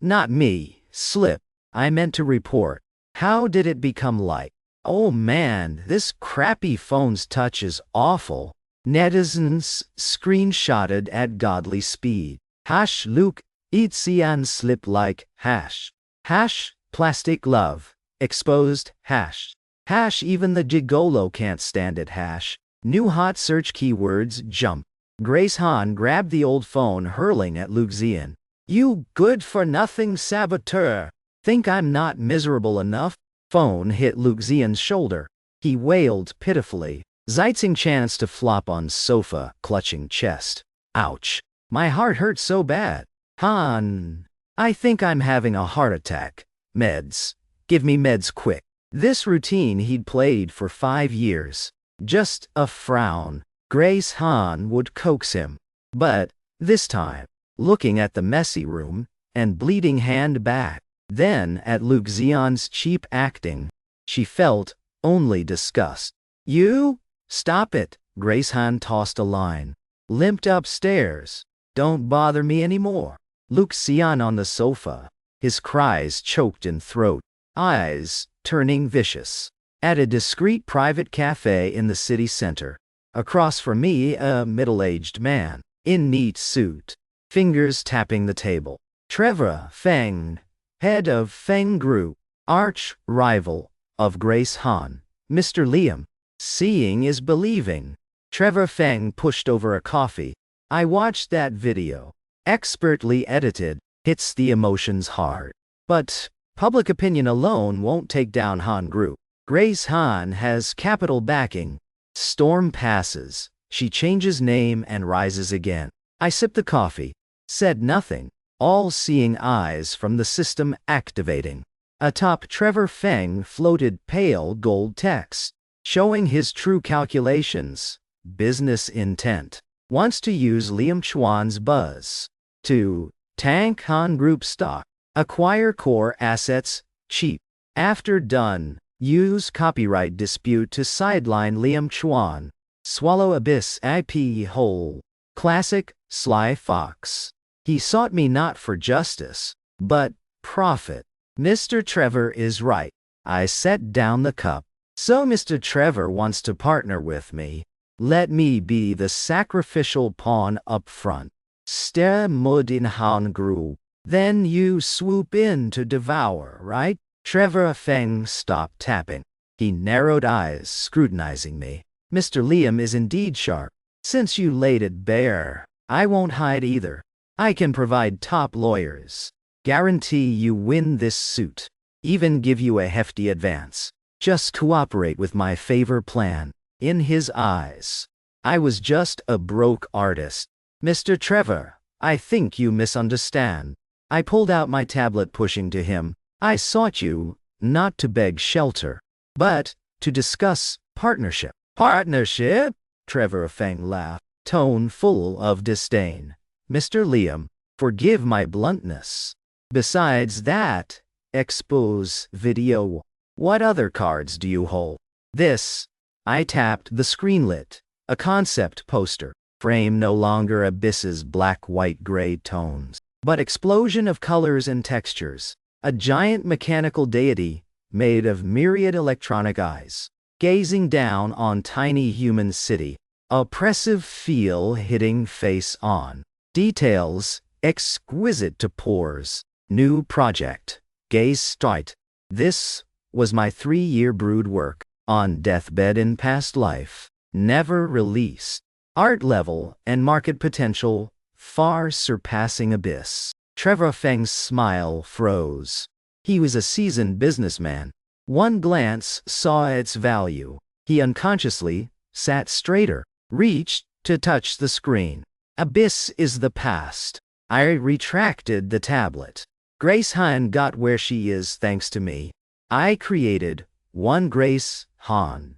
not me. Slip. I meant to report. How did it become like? Oh man, this crappy phone's touch is awful. Netizens screenshotted at godly speed. Hash Luke, Zian slip like hash. Hash, plastic love. Exposed, hash. Hash, even the gigolo can't stand it, hash. New hot search keywords jump. Grace Han grabbed the old phone, hurling at Luke Zian. You good-for-nothing saboteur. Think I'm not miserable enough? Phone hit Luke Zian's shoulder. He wailed pitifully. Zeitzing chanced to flop on sofa, clutching chest. Ouch. My heart hurts so bad. Han. I think I'm having a heart attack. Meds. Give me meds quick. This routine he'd played for 5 years. Just a frown. Grace Han would coax him. But, this time, looking at the messy room, and bleeding hand back, then at Luke Zian's cheap acting, she felt only disgust. You? Stop it. Grace Han tossed a line. Limped upstairs. Don't bother me anymore. Luke Zian on the sofa, his cries choked in throat, eyes turning vicious. At a discreet private cafe in the city center. Across from me, a middle-aged man, in neat suit, fingers tapping the table. Trevor Feng, head of Feng Group, arch rival of Grace Han. Mr. Liam. Seeing is believing. Trevor Feng pushed over a coffee. I watched that video. Expertly edited, hits the emotions hard. But public opinion alone won't take down Han Group. Grace Han has capital backing. Storm passes. She changes name and rises again. I sipped the coffee. Said nothing. All-seeing eyes from the system activating. Atop Trevor Feng floated pale gold text, showing his true calculations. Business intent. Wants to use Liam Chuan's buzz to tank Han Group stock. Acquire core assets, cheap. After done, use copyright dispute to sideline Liam Chuan. Swallow abyss IP whole. Classic, Sly Fox. He sought me not for justice, but profit. Mr. Trevor is right. I set down the cup. So Mr. Trevor wants to partner with me. Let me be the sacrificial pawn up front. Stare mud in Han Group. Then you swoop in to devour, right? Trevor Feng stopped tapping. He narrowed eyes, scrutinizing me. Mr. Liam is indeed sharp. Since you laid it bare, I won't hide either. I can provide top lawyers. Guarantee you win this suit. Even give you a hefty advance. Just cooperate with my favor plan. In his eyes, I was just a broke artist. Mr. Trevor, I think you misunderstand. I pulled out my tablet, pushing to him. I sought you, not to beg shelter, but to discuss partnership. Partnership? Trevor Feng laughed, tone full of disdain. Mr. Liam, forgive my bluntness. Besides that, expose video. What other cards do you hold? This. I tapped the screenlit. A concept poster. Frame no longer abysses black, white, gray tones, but explosion of colors and textures. A giant mechanical deity, made of myriad electronic eyes, gazing down on tiny human city. Oppressive feel hitting face on. Details, exquisite to pores. New project. Gaze start. This was my 3-year brood work, on deathbed in past life. Never released. Art level and market potential, far surpassing abyss. Trevor Feng's smile froze. He was a seasoned businessman. One glance saw its value. He unconsciously sat straighter, reached to touch the screen. Abyss is the past. I retracted the tablet. Grace Han got where she is thanks to me. I created one Grace Han.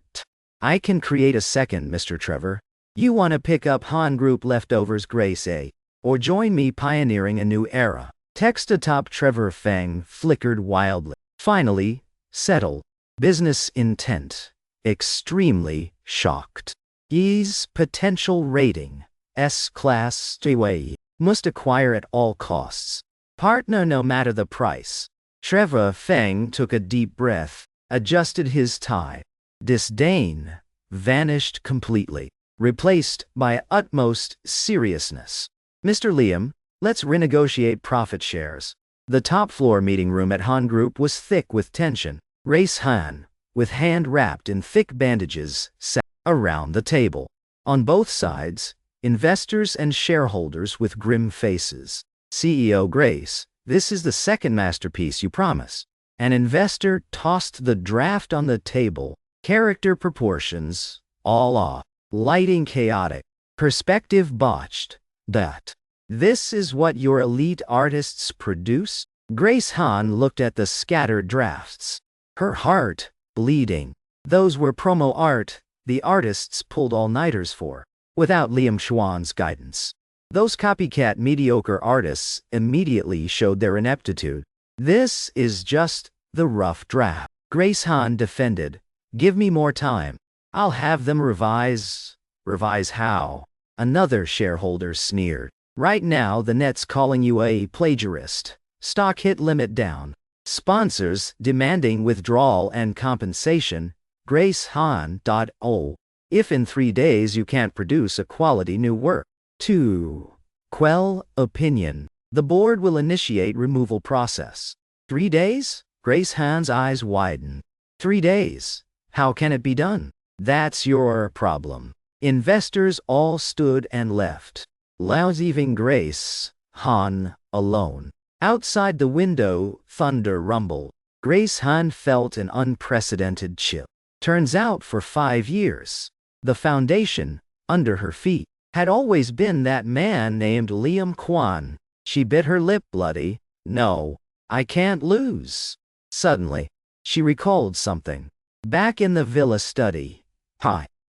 I can create a second, Mr. Trevor. You want to pick up Han Group leftovers Grace A, or join me pioneering a new era? Text atop Trevor Feng flickered wildly. Finally, settled. Business intent. Extremely shocked. Yi's potential rating. S-class Jiwei. Must acquire at all costs. Partner no matter the price. Trevor Feng took a deep breath, adjusted his tie. Disdain vanished completely, replaced by utmost seriousness. Mr. Liam, let's renegotiate profit shares. The top floor meeting room at Han Group was thick with tension. Grace Han, with hand wrapped in thick bandages, sat around the table. On both sides, investors and shareholders with grim faces. CEO Grace, this is the second masterpiece you promised. An investor tossed the draft on the table. Character proportions, all off. Lighting chaotic. Perspective botched. This is what your elite artists produce? Grace Han looked at the scattered drafts. Her heart bleeding. Those were promo art the artists pulled all-nighters for, without Liam Xuan's guidance. Those copycat mediocre artists immediately showed their ineptitude. This is just the rough draft. Grace Han defended. Give me more time. I'll have them revise. Revise how? Another shareholder sneered. Right now the net's calling you a plagiarist. Stock hit limit down. Sponsors demanding withdrawal and compensation. Grace Han. Oh, if in 3 days you can't produce a quality new work. 2. Quell opinion. The board will initiate removal process. 3 days? Grace Han's eyes widened. 3 days? How can it be done? That's your problem. Investors all stood and left, leaving Grace Han alone. Outside the window, thunder rumbled. Grace Han felt an unprecedented chill. Turns out for 5 years, the foundation, under her feet, had always been that man named Liam Quan. She bit her lip bloody. No, I can't lose. Suddenly, she recalled something. Back in the villa study.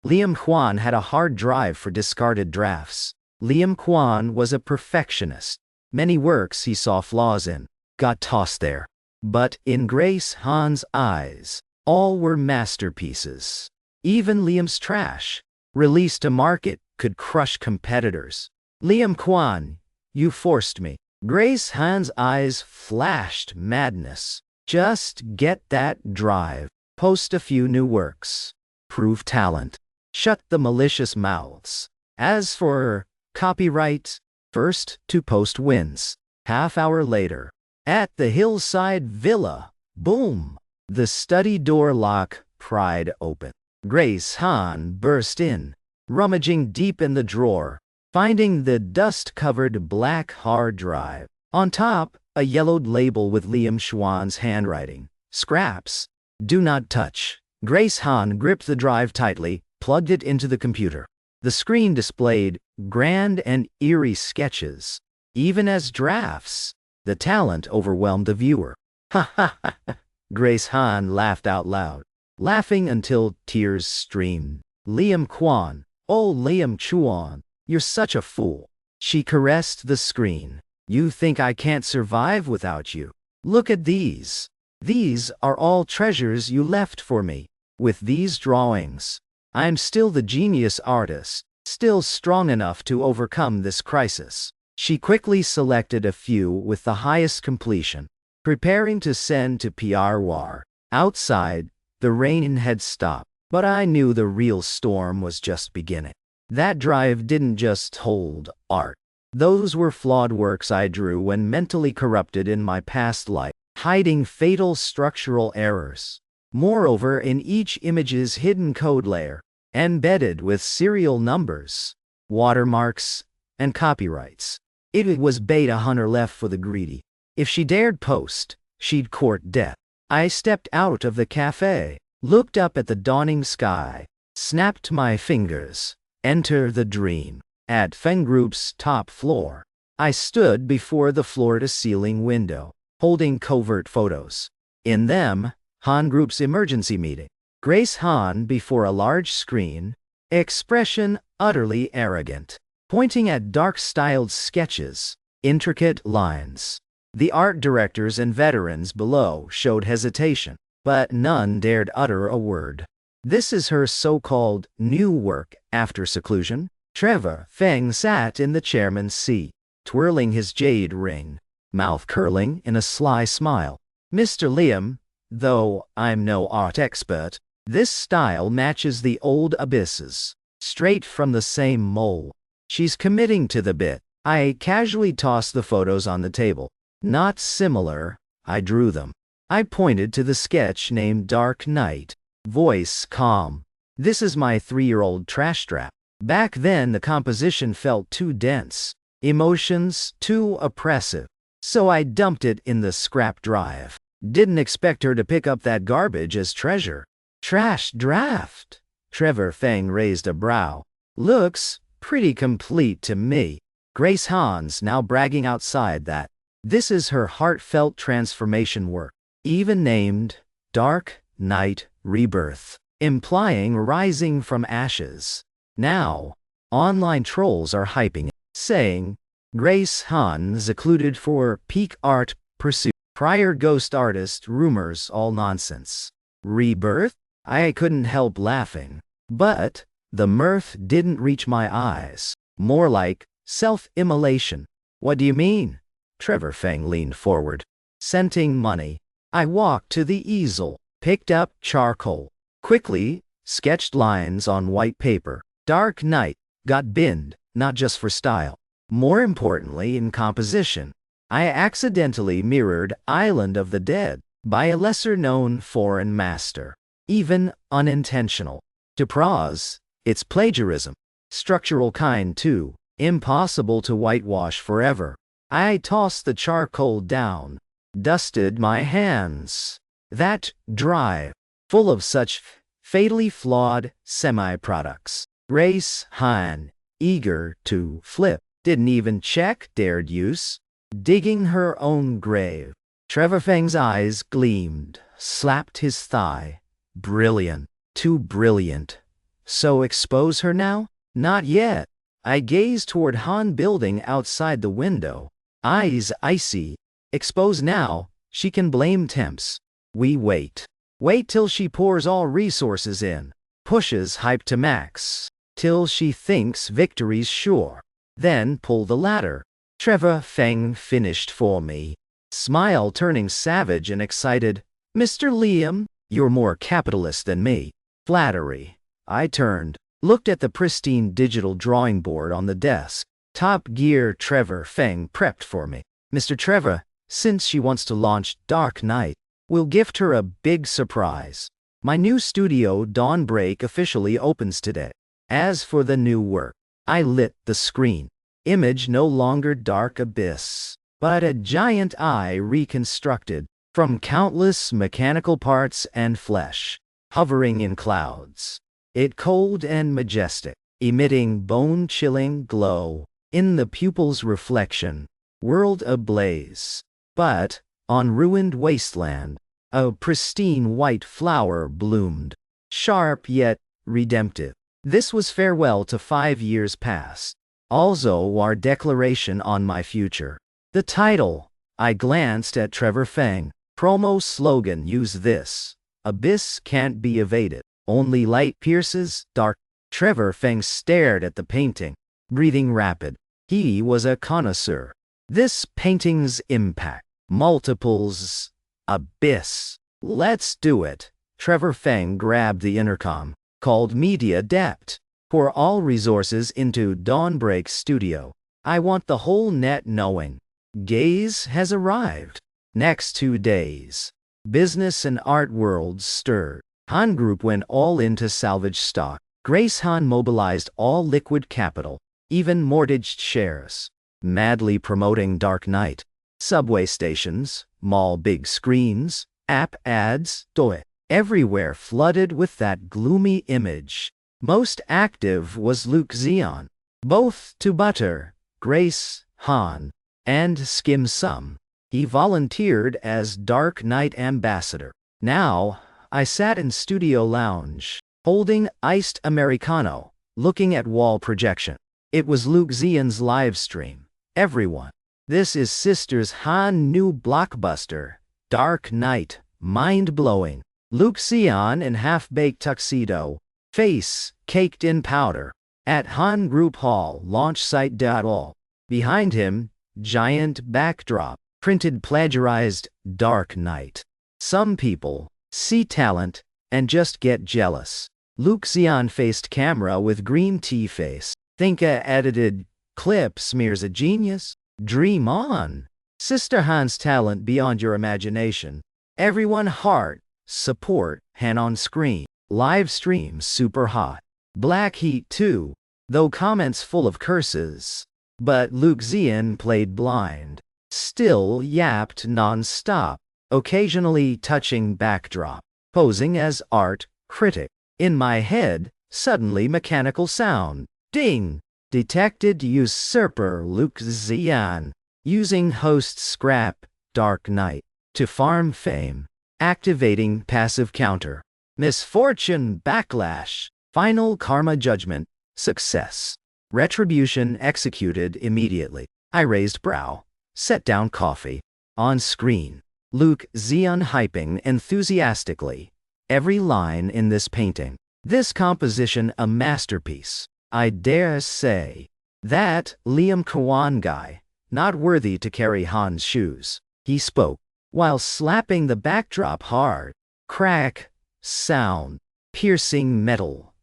Liam Quan had a hard drive for discarded drafts. Liam Quan was a perfectionist. Many works he saw flaws in got tossed there. But in Grace Han's eyes, all were masterpieces. Even Liam's trash, released to market, could crush competitors. Liam Quan, you forced me. Grace Han's eyes flashed madness. Just get that drive. Post a few new works. Prove talent. Shut the malicious mouths. As for copyright, first to post wins. Half-hour later, at the hillside villa, boom! The study door lock pried open. Grace Han burst in, rummaging deep in the drawer, finding the dust-covered black hard drive. On top, a yellowed label with Liam Xuan's handwriting. Scraps. Do not touch. Grace Han gripped the drive tightly, plugged it into the computer. The screen displayed grand and eerie sketches. Even as drafts, the talent overwhelmed the viewer. Ha ha ha! Grace Han laughed out loud, laughing until tears streamed. Liam Quan, oh Liam Chuan, you're such a fool. She caressed the screen. You think I can't survive without you? Look at these. These are all treasures you left for me. With these drawings, I'm still the genius artist, still strong enough to overcome this crisis. She quickly selected a few with the highest completion, preparing to send to PR War. Outside, the rain had stopped, but I knew the real storm was just beginning. That drive didn't just hold art. Those were flawed works I drew when mentally corrupted in my past life, hiding fatal structural errors. Moreover, in each image's hidden code layer, embedded with serial numbers, watermarks, and copyrights. It was beta hunter left for the greedy. If she dared post, she'd court death. I stepped out of the cafe, looked up at the dawning sky, snapped my fingers. Enter the dream. At Feng Group's top floor, I stood before the floor-to-ceiling window, holding covert photos. In them, Han Group's emergency meeting. Grace Han before a large screen, expression utterly arrogant, pointing at dark-styled sketches, intricate lines. The art directors and veterans below showed hesitation, but none dared utter a word. This is her so-called new work after seclusion? Trevor Feng sat in the chairman's seat, twirling his jade ring, mouth curling in a sly smile. Mr. Liam, though I'm no art expert, this style matches the old abysses, straight from the same mold. She's committing to the bit. I casually tossed the photos on the table. Not similar, I drew them. I pointed to the sketch named Dark Night, voice calm. This is my 3-year-old trash trap. Back then the composition felt too dense, emotions too oppressive, so I dumped it in the scrap drive. Didn't expect her to pick up that garbage as treasure. Trash draft? Trevor Feng raised a brow. Looks pretty complete to me. Grace Han's now bragging outside that this is her heartfelt transformation work, even named Dark Night Rebirth, implying rising from ashes. Now, online trolls are hyping it, saying, Grace Han secluded for peak art pursuit. Prior ghost artist rumors all nonsense. Rebirth? I couldn't help laughing. But the mirth didn't reach my eyes. More like self-immolation. What do you mean? Trevor Feng leaned forward, scenting money. I walked to the easel, picked up charcoal, quickly sketched lines on white paper. Dark Night got binned, not just for style. More importantly, in composition. I accidentally mirrored Island of the Dead by a lesser-known foreign master. Even unintentional. To prose, it's plagiarism. Structural kind too, impossible to whitewash forever. I tossed the charcoal down, dusted my hands. That drive, full of such fatally flawed semi-products. Grace Han, eager to flip, didn't even check dared use. Digging her own grave. Trevor Feng's eyes gleamed, slapped his thigh. Brilliant. Too brilliant. So expose her now? Not yet. I gazed toward Han building outside the window. Eyes icy. Expose now, she can blame temps. We wait. Wait till she pours all resources in. Pushes hype to max. Till she thinks victory's sure. Then pull the ladder. Trevor Feng finished for me. Smile turning savage and excited. Mr. Liam, you're more capitalist than me. Flattery. I turned, looked at the pristine digital drawing board on the desk. Top gear Trevor Feng prepped for me. Mr. Trevor, since she wants to launch Dark Night, we'll gift her a big surprise. My new studio Dawnbreak officially opens today. As for the new work, I lit the screen. Image no longer dark abyss, but a giant eye reconstructed from countless mechanical parts and flesh, hovering in clouds. It cold and majestic, emitting bone-chilling glow. In the pupil's reflection, world ablaze. But, on ruined wasteland, a pristine white flower bloomed, sharp yet redemptive. This was farewell to 5 years past. Also our declaration on my future. The title. I glanced at Trevor Feng. Promo slogan use this. Abyss can't be evaded. Only light pierces, dark. Trevor Feng stared at the painting, breathing rapid. He was a connoisseur. This painting's impact. Multiples. Abyss. Let's do it. Trevor Feng grabbed the intercom, called Media Depth. Pour all resources into Dawnbreak Studio. I want the whole net knowing. Gaze has arrived. Next 2 days. Business and art worlds stirred. Han Group went all into salvage stock. Grace Han mobilized all liquid capital. even mortgaged shares. Madly promoting Dark Knight. Subway stations, mall big screens, app ads, toy. Everywhere flooded with that gloomy image. Most active was Luke Zian. Both to butter, Grace, Han, and skim some. He volunteered as Dark Knight ambassador. Now, I sat in studio lounge, holding iced Americano, looking at wall projection. It was Luke Zian's live stream. Everyone. This is Sisters Han new blockbuster, Dark Knight, mind-blowing. Luke Zian in half-baked tuxedo, face caked in powder. At Han Group Hall launch site. All. Behind him, giant backdrop, printed plagiarized Dark Knight. Some people see talent and just get jealous. Luke Zian faced camera with green tea face. Think a edited clip smears a genius? Dream on. Sister Han's talent beyond your imagination. Everyone heart, support, Han on screen. Live stream super hot. Black Heat 2, though comments full of curses. But Luke Zian played blind. Still yapped non-stop, occasionally touching backdrop, posing as art critic. In my head, suddenly mechanical sound. Ding! Detected usurper Luke Zian, using host scrap, Dark Knight, to farm fame. Activating passive counter. Misfortune backlash. Final karma judgment. Success. Retribution executed immediately. I raised brow. Set down coffee. On screen. Luke Zian hyping enthusiastically. Every line in this painting. This composition a masterpiece. I dare say. That Liam Kwan guy. Not worthy to carry Han's shoes. He spoke, while slapping the backdrop hard. Crack. Sound. Piercing metal.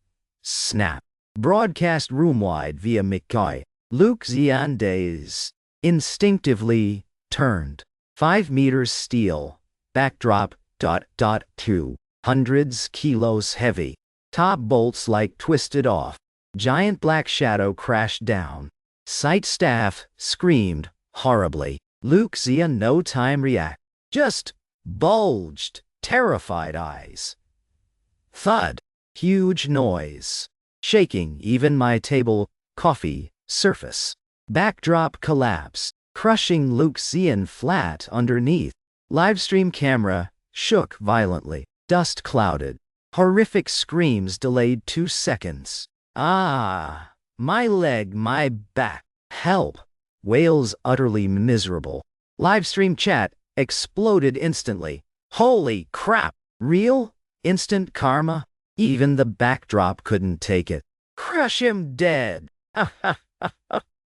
Snap. Broadcast room-wide via McCoy. Luke Zian days. Instinctively turned. 5 meters steel. Backdrop. 2 hundreds kilos heavy. Top bolts like twisted off. Giant black shadow crashed down. Site staff screamed horribly. Luke Zian no time react. Just bulged, terrified eyes. Thud. Huge noise. Shaking even my table, coffee, surface. Backdrop collapse, crushing Luke Zian flat underneath. Livestream camera shook violently. Dust clouded. Horrific screams delayed 2 seconds. Ah, my leg, my back. Help. Wails utterly miserable. Livestream chat exploded instantly. Holy crap. Real? Instant karma? Even the backdrop couldn't take it. Crush him dead.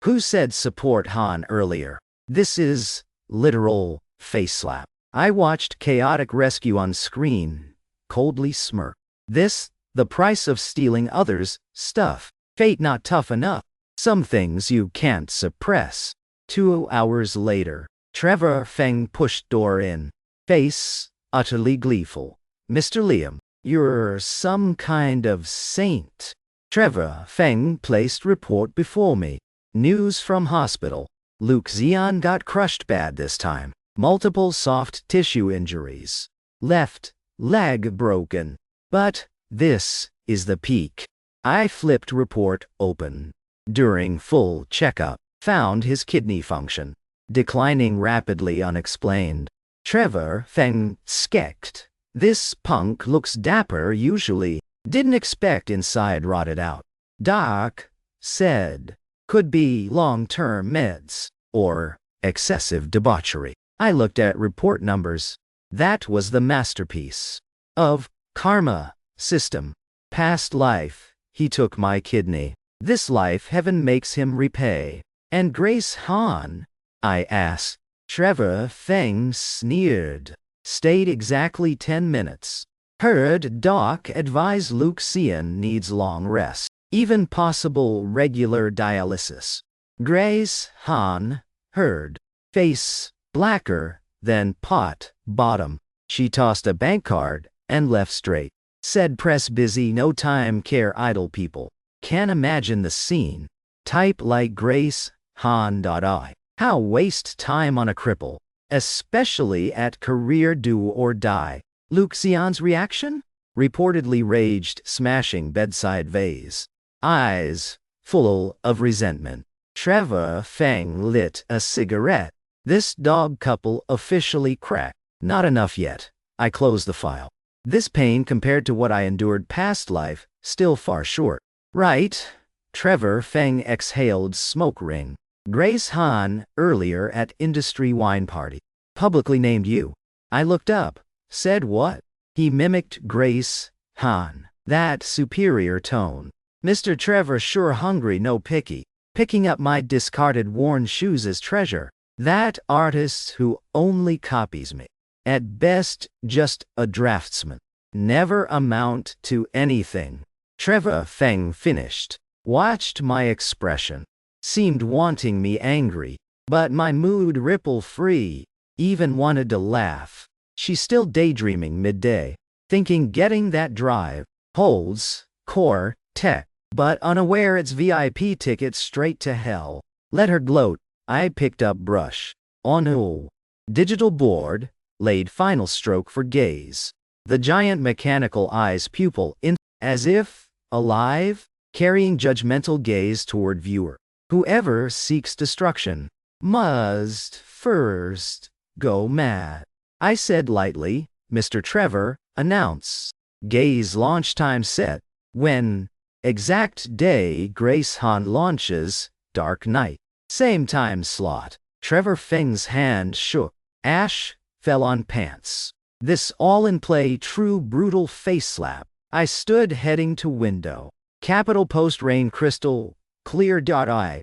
Who said support Han earlier? This is literal face slap. I watched chaotic rescue on screen, coldly smirk. This, the price of stealing others' stuff. Fate not tough enough. Some things you can't suppress. 2 hours later, Trevor Feng pushed door in. Face, utterly gleeful. Mr. Liam, you're some kind of saint. Trevor Feng placed report before me. News from hospital. Luke Zian got crushed bad this time. Multiple soft tissue injuries. Left leg broken. But this is the peak. I flipped report open. During full checkup, found his kidney function declining rapidly unexplained. Trevor Feng skeked. This punk looks dapper usually. Didn't expect inside rotted out. Doc said. Could be long-term meds. Or excessive debauchery. I looked at report numbers. That was the masterpiece. Of karma system. Past life, he took my kidney. This life heaven makes him repay. And Grace Han? I asked. Trevor Feng sneered. Stayed exactly 10 minutes. Heard Doc advise Luke Zian needs long rest. Even possible regular dialysis. Grace Han heard. Face blacker than pot bottom. She tossed a bank card and left straight. Said press busy no time care idle people. Can't imagine the scene. Type like Grace Han.I. How waste time on a cripple, especially at career do or die. Luke Zian's reaction? Reportedly raged, smashing bedside vase. Eyes full of resentment. Trevor Feng lit a cigarette. This dog couple officially cracked. Not enough yet. I closed the file. This pain compared to what I endured past life, still far short. Right. Trevor Feng exhaled smoke ring. Grace Han, earlier at industry wine party. Publicly named you. I looked up. Said what? He mimicked Grace Han. That superior tone. Mr. Trevor sure hungry, no picky. Picking up my discarded worn shoes as treasure. That artist who only copies me. At best, just a draftsman. Never amount to anything. Trevor Feng finished. Watched my expression. Seemed wanting me angry. But my mood ripple free. Even wanted to laugh. She's still daydreaming midday. Thinking getting that drive. Holds. Core. Tech. But unaware it's VIP ticket straight to hell. Let her gloat. I picked up brush. On digital board. Laid final stroke for gaze. The giant mechanical eye's pupil in as if alive, carrying judgmental gaze toward viewer. Whoever seeks destruction must first go mad. I said lightly, Mr. Trevor, announce. Gaze launch time set. When? Exact day Grace Han launches, Dark Knight. Same time slot. Trevor Feng's hand shook. Ash fell on pants. This all-in-play true brutal face slap. I stood heading to window. Capital Post rain crystal, clear. I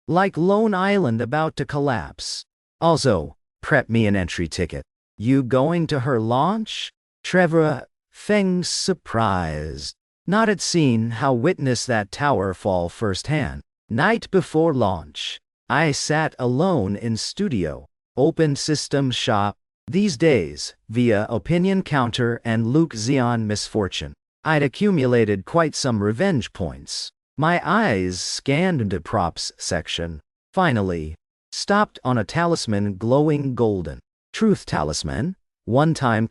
like Lone Island about to collapse. Also, prep me an entry ticket. You going to her launch? Trevor Feng surprised. Not at seen how witness that tower fall firsthand. Night before launch. I sat alone in studio. Open system shop. These days, via opinion counter and Luke Zian misfortune, I'd accumulated quite some revenge points. My eyes scanned the props section. Finally, stopped on a talisman glowing golden. Truth talisman. One-time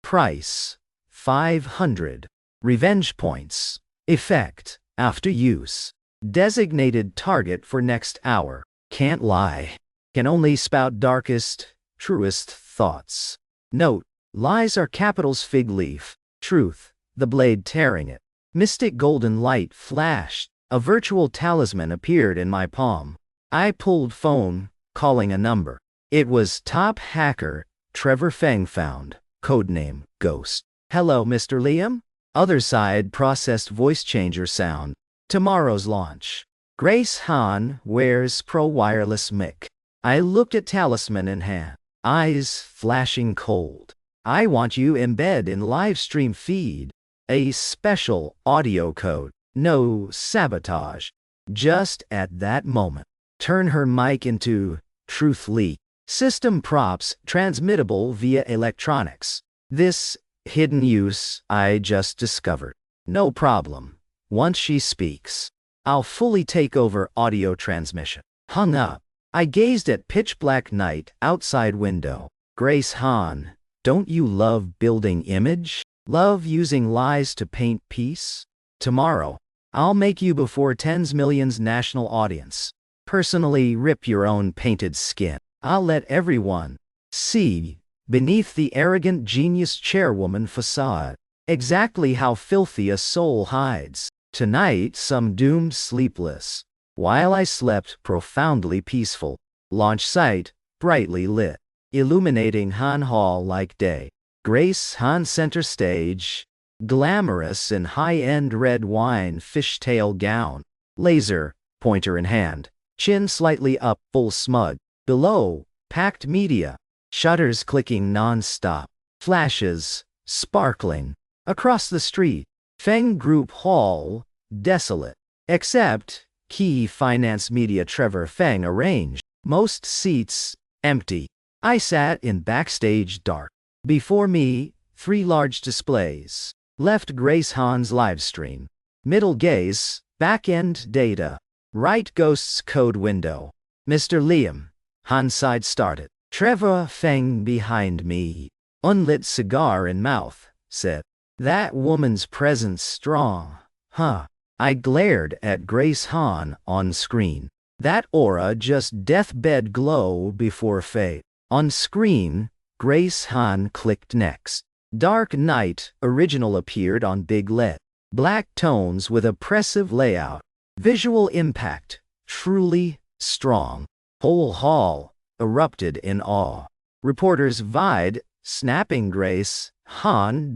price. 500. Revenge points. Effect. After use. Designated target for next hour. Can't lie. Can only spout darkest, truest thoughts. Note. Lies are capitals fig leaf. Truth. The blade tearing it. Mystic golden light flashed. A virtual talisman appeared in my palm. I pulled phone, calling a number. It was top hacker, Trevor Feng found. Codename, Ghost. Hello, Mr. Liam? Other side processed voice changer sound. Tomorrow's launch. Grace Han wears pro wireless mic. I looked at talisman in hand. Eyes flashing cold. I want you in bed in live stream feed. A special audio code. No sabotage. Just at that moment. Turn her mic into truth leak. System props transmittable via electronics. This hidden use I just discovered. No problem. Once she speaks, I'll fully take over audio transmission. Hung up. I gazed at pitch black night outside window. Grace Han, don't you love building image? Love using lies to paint peace? Tomorrow, I'll make you before tens millions national audience. Personally rip your own painted skin. I'll let everyone see beneath the arrogant genius chairwoman facade exactly how filthy a soul hides. Tonight some doomed sleepless. While I slept profoundly peaceful. Launch site, brightly lit. Illuminating Han Hall like day. Grace Han center stage. Glamorous in high-end red wine fishtail gown. Laser, pointer in hand. Chin slightly up, full smug. Below, packed media. Shutters clicking non-stop. Flashes, sparkling. Across the street, Feng Group Hall, desolate. Except, key finance media Trevor Feng arranged. Most seats, empty. I sat in backstage dark. Before me, 3 large displays. Left Grace Han's livestream. Middle gaze, back-end data. Right ghost's code window. Mr. Liam. Han side started. Trevor Feng behind me. Unlit cigar in mouth, said. That woman's presence strong. Huh. I glared at Grace Han on screen. That aura just deathbed glow before fate. On screen, Grace Han clicked next. Dark Knight Original appeared on big LED. Black tones with oppressive layout. Visual impact, truly strong. Whole hall erupted in awe. Reporters vied, snapping Grace Han.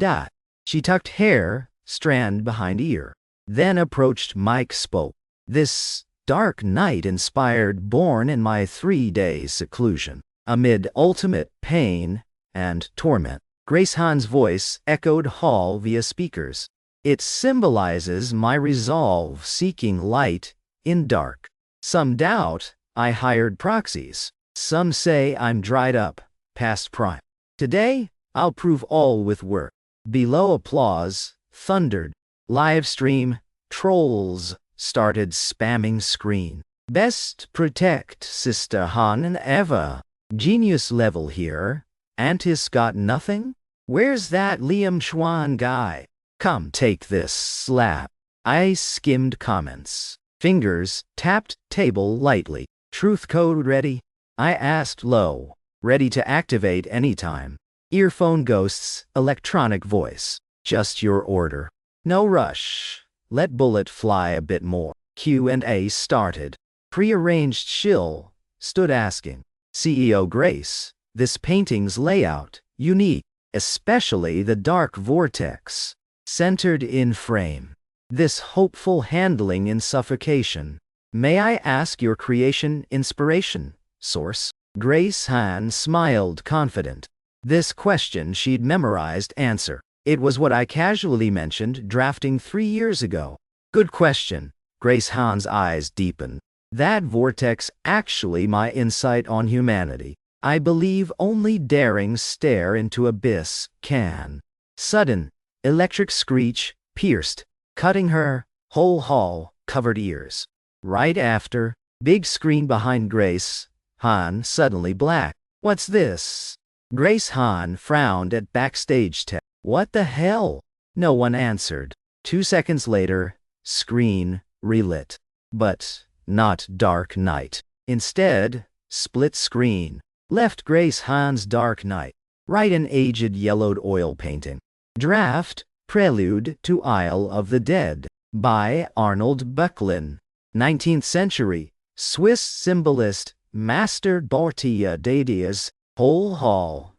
She tucked hair, strand behind ear. Then approached mic spoke. This Dark Knight inspired born in my 3-day seclusion. Amid ultimate pain and torment. Grace Han's voice echoed hall via speakers. It symbolizes my resolve seeking light in dark. Some doubt I hired proxies. Some say I'm dried up, past prime. Today, I'll prove all with work. Below applause, thundered. Live stream, trolls started spamming screen. Best protect Sister Han and Eva. Genius level here. Antis got nothing? Where's that Liam Schwan guy? Come take this slap. I skimmed comments. Fingers tapped table lightly. Truth code ready? I asked low. Ready to activate anytime. Earphone ghosts, electronic voice. Just your order. No rush. Let bullet fly a bit more. Q&A started. Prearranged shill stood asking. CEO Grace, this painting's layout, unique, especially the dark vortex. Centered in frame. This hopeful handling in suffocation. May I ask your creation inspiration, source? Grace Han smiled confident. This question she'd memorized answer. It was what I casually mentioned drafting 3 years ago. Good question. Grace Han's eyes deepened. That vortex actually my insight on humanity. I believe only daring stare into abyss can. Sudden, electric screech, pierced, cutting her, whole hall, covered ears. Right after, big screen behind Grace Han suddenly black. What's this? Grace Han frowned at backstage tech. What the hell? No one answered. 2 seconds later, screen relit. But not Dark Knight. Instead, split screen. Left Grace Han's Dark Knight. Right an aged yellowed oil painting. Draft, Prelude to Isle of the Dead. By Arnold Böcklin. 19th century, Swiss symbolist, Master Bortia Dadias. Whole hall.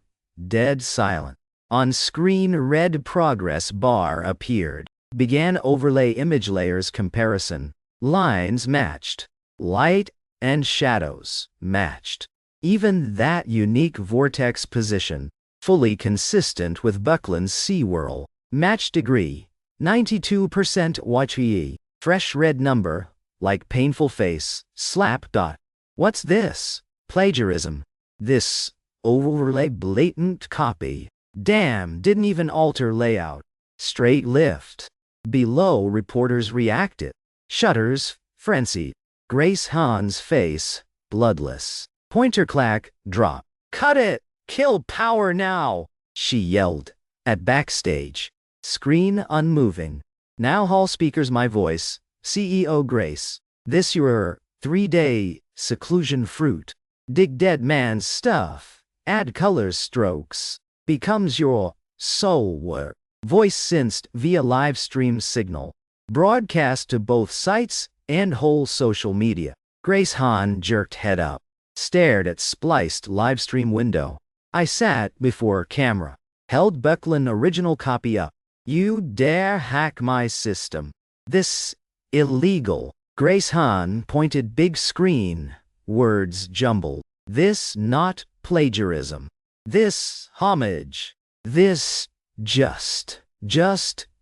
Dead silent. On screen red progress bar appeared. Began overlay image layers comparison. Lines matched. Light and shadows matched. Even that unique vortex position, fully consistent with Buckland's SeaWorld. Match degree, 92% WHE. Fresh red number, like painful face, slap dot. What's this? Plagiarism. This overlay blatant copy. Damn, didn't even alter layout. Straight lift. Below reporters reacted. Shutters, frenzied. Grace Han's face, bloodless. Pointer clack, drop. Cut it! Kill power now! She yelled. At backstage. Screen unmoving. Now hall speakers my voice. CEO Grace. This your 3-day seclusion fruit. Dig dead man's stuff. Add colors strokes. Becomes your soul work. Voice synced via live stream signal. Broadcast to both sites and whole social media. Grace Han jerked head up. Stared at spliced livestream window. I sat before camera. Held Böcklin original copy up. You dare hack my system. This illegal. Grace Han pointed big screen. Words jumbled. This not plagiarism. This homage. This just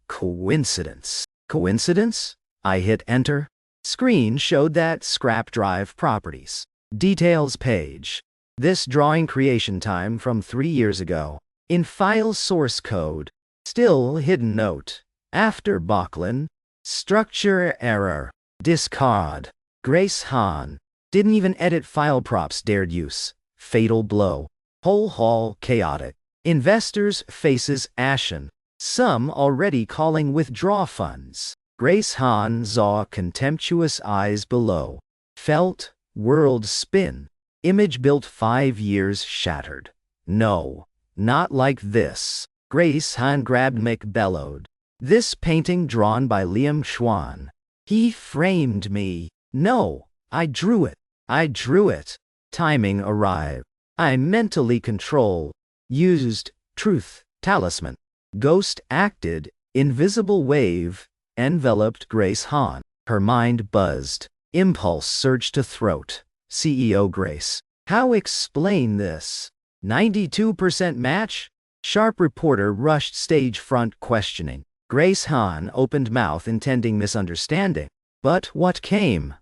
coincidence. Coincidence? I hit enter. Screen showed that scrap drive properties. Details page. This drawing creation time from 3 years ago. In file source code. Still hidden note. After Böcklin, Structure error. Discard. Grace Han. Didn't even edit file props dared use. Fatal blow. Whole hall chaotic. Investors' faces ashen. Some already calling withdraw funds. Grace Han saw contemptuous eyes below. Felt world spin. Image built 5 years shattered. No, not like this. Grace Han grabbed Mick bellowed. This painting drawn by Liam Schwan. He framed me. No, I drew it. I drew it. Timing arrived. I mentally control. Used. Truth. Talisman. Ghost acted. Invisible wave. Enveloped Grace Han. Her mind buzzed. Impulse surged to throat. CEO Grace. How explain this? 92% match? Sharp reporter rushed stage front questioning. Grace Han opened mouth intending misunderstanding. But what came?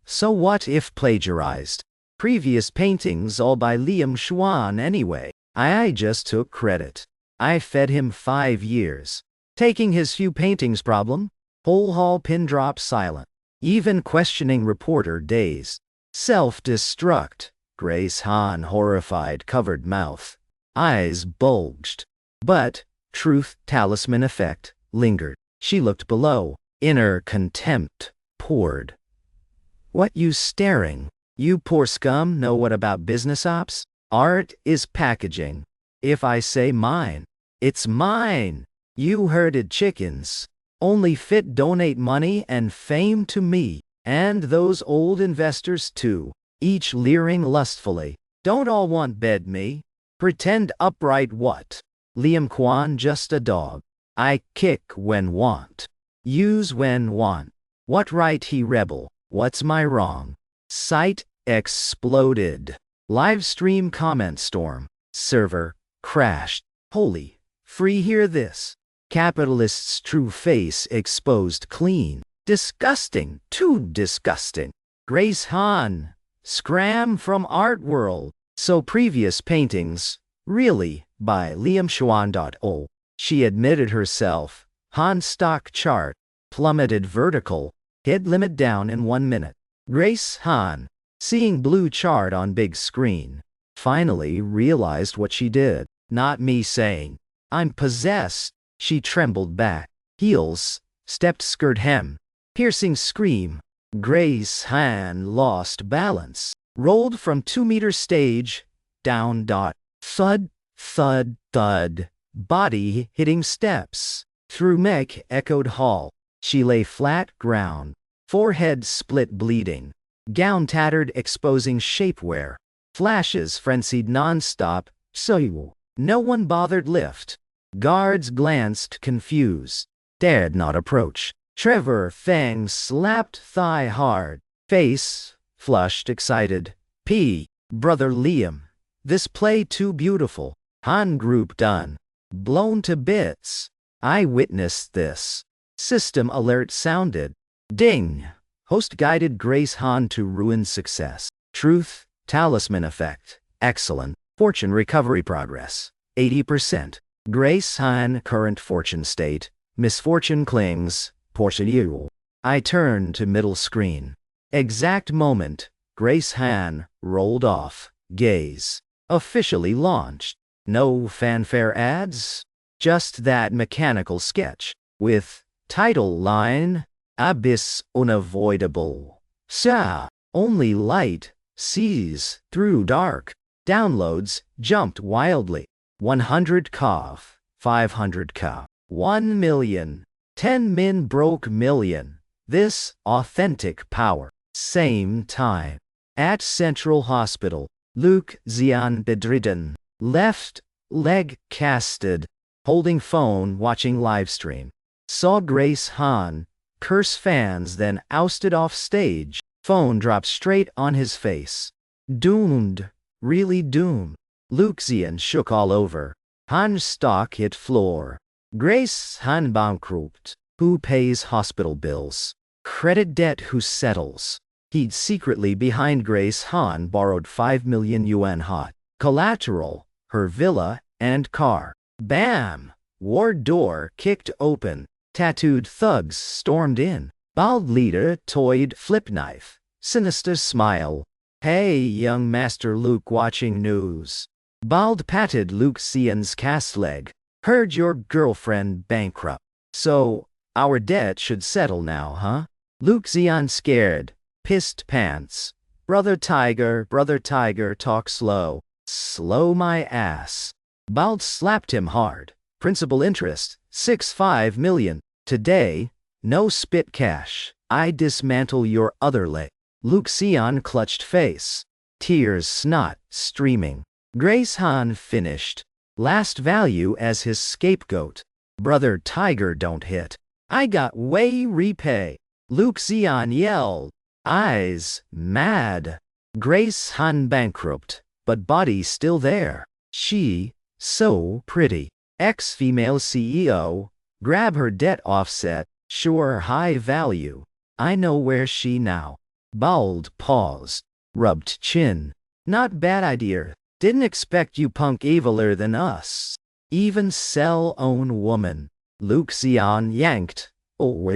So what if plagiarized? Previous paintings all by Liam Schwan anyway. I just took credit. I fed him 5 years. Taking his few paintings problem? Whole hall pin drop silent. Even questioning reporter dazed. Self-destruct. Grace Han horrified covered mouth. Eyes bulged. But, truth talisman effect, lingered. She looked below. Inner contempt poured. What you staring? You poor scum know what about business ops? Art is packaging. If I say mine, it's mine. You herded chickens. Only fit donate money and fame to me. And those old investors too. Each leering lustfully. Don't all want bed me. Pretend upright what? Liam Kwan just a dog. I kick when want. Use when want. What right he rebel? What's my wrong? Site exploded. Livestream comment storm. Server crashed. Holy, free hear this. Capitalist's true face exposed clean. Disgusting, too disgusting. Grace Han. Scram from art world. So previous paintings, really, by Liam Schwan. She admitted herself. Han stock chart. Plummeted vertical. Hit limit down in 1 minute. Grace Han. Seeing blue chart on big screen. Finally realized what she did. Not me saying. I'm possessed. She trembled back. Heels. Stepped skirt hem. Piercing scream. Grace Han lost balance. Rolled from 2-meter stage. Down. Thud, thud, thud. Body hitting steps. Through mech echoed hall. She lay flat ground. Forehead split bleeding. Gown tattered exposing shapewear. Flashes frenzied non-stop. So no one bothered lift. Guards glanced confused. Dared not approach. Trevor Fang slapped thigh hard. Face flushed excited. Brother Liam. This play too beautiful. Han group done. Blown to bits. I witnessed this. System alert sounded. Ding. Host guided Grace Han to ruined success. Truth, talisman effect. Excellent. Fortune recovery progress. 80%. Grace Han current fortune state. Misfortune clings. Portion. I turned to middle screen. Exact moment. Grace Han rolled off. Gaze. Officially launched. No fanfare ads. Just that mechanical sketch. With title line. Abyss unavoidable. Sa. Only light sees through dark. Downloads jumped wildly. 100 cough. 500 ka. 1 million. 10 min broke million. This authentic power. Same time. At Central Hospital. Luke Zian bedridden. Left leg casted. Holding phone watching livestream. Saw Grace Han. Curse fans then ousted off stage. Phone dropped straight on his face. Doomed. Really doomed. Luke Zian shook all over. Han's stock hit floor. Grace Han bankrupt. Who pays hospital bills? Credit debt who settles? He'd secretly behind Grace Han borrowed 5 million yuan hot. Collateral, her villa and car. Bam! Ward door kicked open. Tattooed thugs stormed in. Bald leader toyed flip knife. Sinister smile. Hey, young Master Luke watching news. Bald patted Luke Zian's cast leg. Heard your girlfriend bankrupt. So, our debt should settle now, huh? Luke Zian scared. Pissed pants. Brother Tiger, talk slow. Slow my ass. Bald slapped him hard. Principal interest, 6.5 million. Today, no spit cash. I dismantle your other leg. Luke Zian clutched face. Tears snot streaming. Grace Han finished. Last value as his scapegoat. Brother Tiger don't hit. I got way repay. Luke Zian yelled. Eyes mad. Grace Han bankrupt, but body still there. She, so pretty. Ex-female CEO. Grab her debt offset. Sure high value. I know where she now. Bald paused. Rubbed chin. Not bad idea. Didn't expect you punk eviler than us. Even sell own woman. Luke Zian yanked. Oh,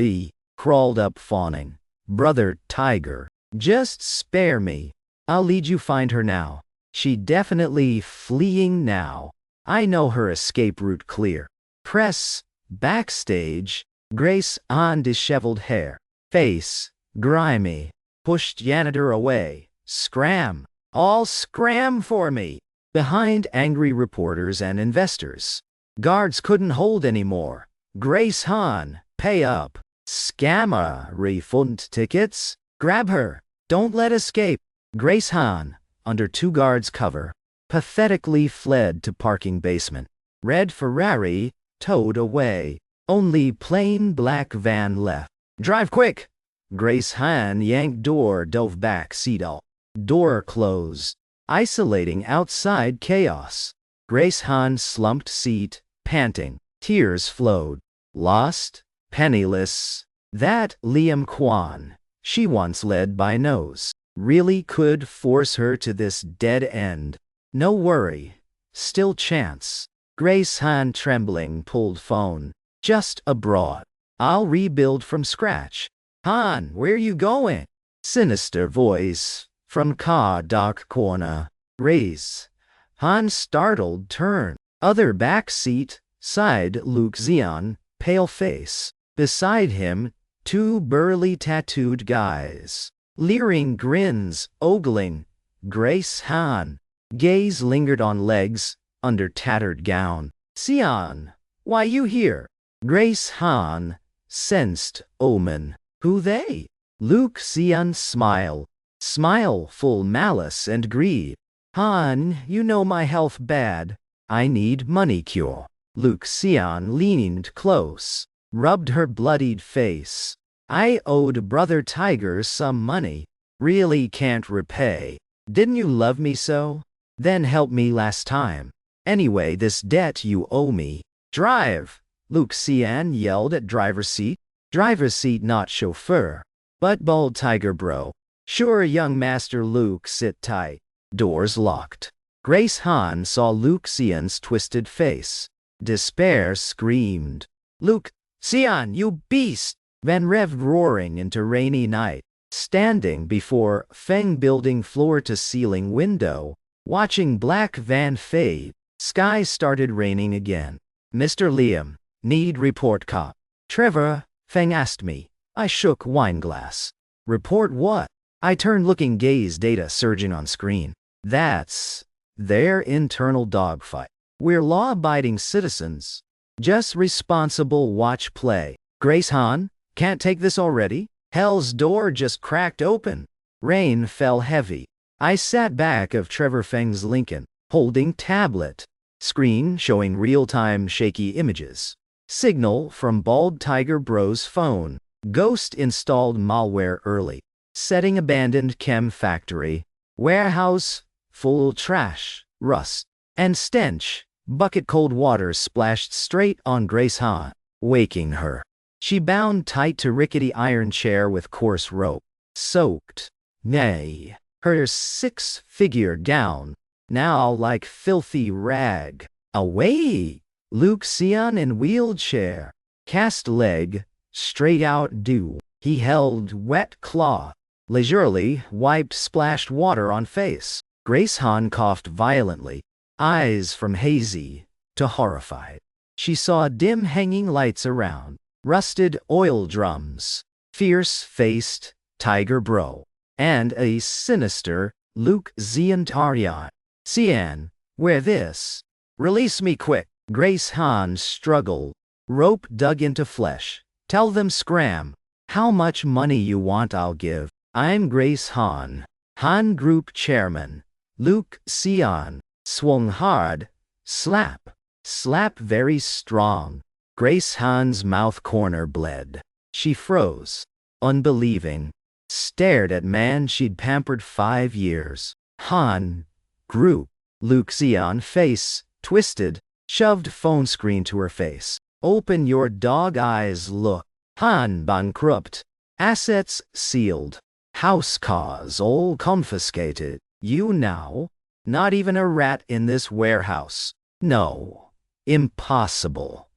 crawled up fawning. Brother Tiger. Just spare me. I'll lead you find her now. She definitely fleeing now. I know her escape route clear. Press. Backstage. Grace on disheveled hair. Face. Grimy. Pushed janitor away. Scram. All scram for me. Behind angry reporters and investors. Guards couldn't hold anymore. Grace Han, pay up. Scammer, refund tickets. Grab her. Don't let escape. Grace Han, under 2 guards' cover, pathetically fled to parking basement. Red Ferrari, towed away. Only plain black van left. Drive quick! Grace Han yanked door, dove back seat all. Door closed. Isolating outside chaos. Grace Han slumped seat, panting. Tears flowed. Lost, penniless. That Liam Kwan, she once led by nose, really could force her to this dead end. No worry. Still chance. Grace Han trembling pulled phone. Just abroad. I'll rebuild from scratch. Han, where you going? Sinister voice. From car dark corner. Raise. Han startled turn. Other back seat. Side Luke Zian. Pale face. Beside him, 2 burly tattooed guys. Leering grins, ogling. Grace Han. Gaze lingered on legs, under tattered gown. Zian, why you here? Grace Han. Sensed omen. Who they? Luke Zian smile. Smile full malice and greed. Han, you know my health bad. I need money cure. Luke Zian leaned close. Rubbed her bloodied face. I owed Brother Tiger some money. Really can't repay. Didn't you love me so? Then help me last time. Anyway, this debt you owe me. Drive! Luke Zian yelled at driver's seat. Driver's seat not chauffeur. But bald tiger bro. Sure young Master Luke sit tight. Doors locked. Grace Han saw Luke Zian's twisted face. Despair screamed. Luke, Zian, you beast! Van Rev roaring into rainy night. Standing before Feng building floor-to-ceiling window. Watching black van fade. Sky started raining again. Mr. Liam, need report cop. Trevor, Feng asked me. I shook wine glass. Report what? I turned looking gaze data surging on screen. That's their internal dogfight. We're law-abiding citizens. Just responsible watch play. Grace Han, can't take this already? Hell's door just cracked open. Rain fell heavy. I sat back of Trevor Feng's Lincoln, holding tablet. Screen showing real-time shaky images. Signal from Bald Tiger Bro's phone. Ghost installed malware early. Setting abandoned chem factory. Warehouse, full trash, rust, and stench. Bucket cold water splashed straight on Grace Han, waking her. She bound tight to rickety iron chair with coarse rope. Soaked. Nay. Her 6-figure gown, now like filthy rag. Away! Luke Zian in wheelchair. Cast leg, straight out due. He held wet claw, leisurely wiped splashed water on face. Grace Han coughed violently, eyes from hazy to horrified. She saw dim hanging lights around, rusted oil drums, fierce-faced Tiger Bro, and a sinister Luke Zian Taryan. Zian, where this? Release me quick. Grace Han struggled, rope dug into flesh. Tell them scram. How much money you want I'll give. I'm Grace Han, Han Group Chairman. Luke Zian swung hard, slap, slap very strong. Grace Han's mouth corner bled. She froze, unbelieving, stared at man she'd pampered 5 years. Han Group. Luke Zian face twisted, shoved phone screen to her face. Open your dog eyes look. Han bankrupt. Assets sealed. House cars all confiscated. You now? Not even a rat in this warehouse. No. Impossible.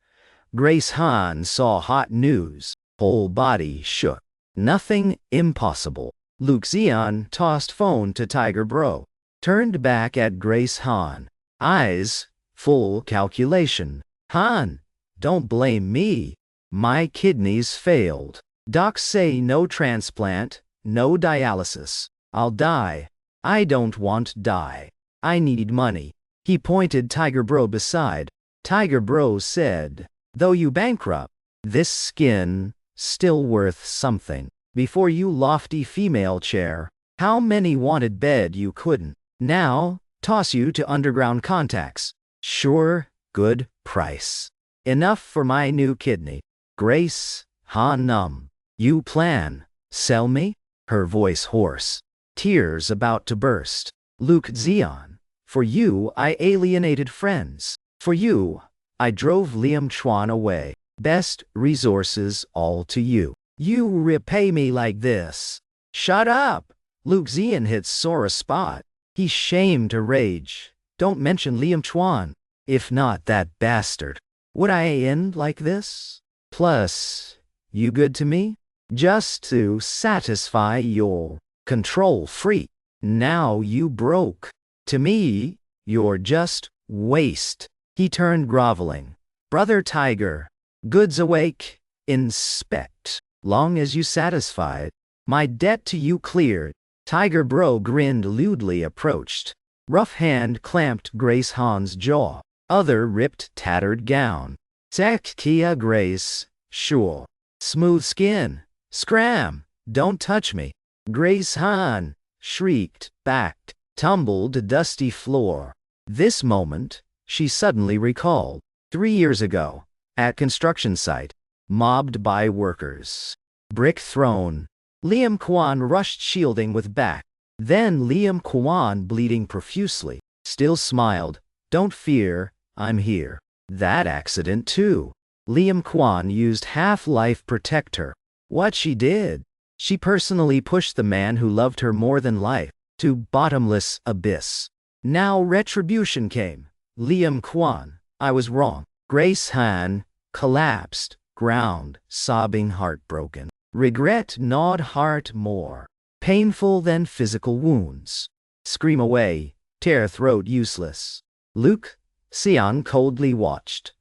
Grace Han saw hot news. Whole body shook. Nothing impossible. Luke Zian tossed phone to Tiger Bro. Turned back at Grace Han. Eyes full calculation. Han, don't blame me. My kidneys failed. Docs say no transplant, no dialysis. I'll die. I don't want die. I need money. He pointed Tiger Bro beside. Tiger Bro said, though you bankrupt, this skin still worth something. Before you lofty female chair, how many wanted bed you couldn't. Now, toss you to underground contacts. Sure, good price. Enough for my new kidney. Grace Han numb. You plan. Sell me? Her voice hoarse. Tears about to burst. Luke Zian. For you I alienated friends. For you, I drove Liam Chuan away. Best resources all to you. You repay me like this. Shut up! Luke Zian hit sore spot. He's shamed to rage. Don't mention Liam Chuan. If not that bastard. Would I end like this? Plus, you good to me? Just to satisfy your control freak. Now you broke. To me, you're just waste. He turned groveling. Brother Tiger, goods awake, inspect. Long as you satisfied, my debt to you cleared. Tiger Bro grinned lewdly approached. Rough hand clamped Grace Han's jaw. Other ripped tattered gown. Kia Grace, sure. Smooth skin. Scram, don't touch me. Grace Han shrieked, backed, tumbled to dusty floor. This moment, she suddenly recalled. 3 years ago, at construction site, mobbed by workers. Brick thrown. Liam Kwan rushed shielding with back. Then Liam Kwan bleeding profusely. Still smiled. Don't fear, I'm here. That accident too. Liam Kwan used half-life protector. What she did? She personally pushed the man who loved her more than life to bottomless abyss. Now retribution came. Liam Kwan, I was wrong. Grace Han collapsed, ground, sobbing heartbroken. Regret gnawed heart more painful than physical wounds. Scream away, tear throat useless. Luke Zian coldly watched.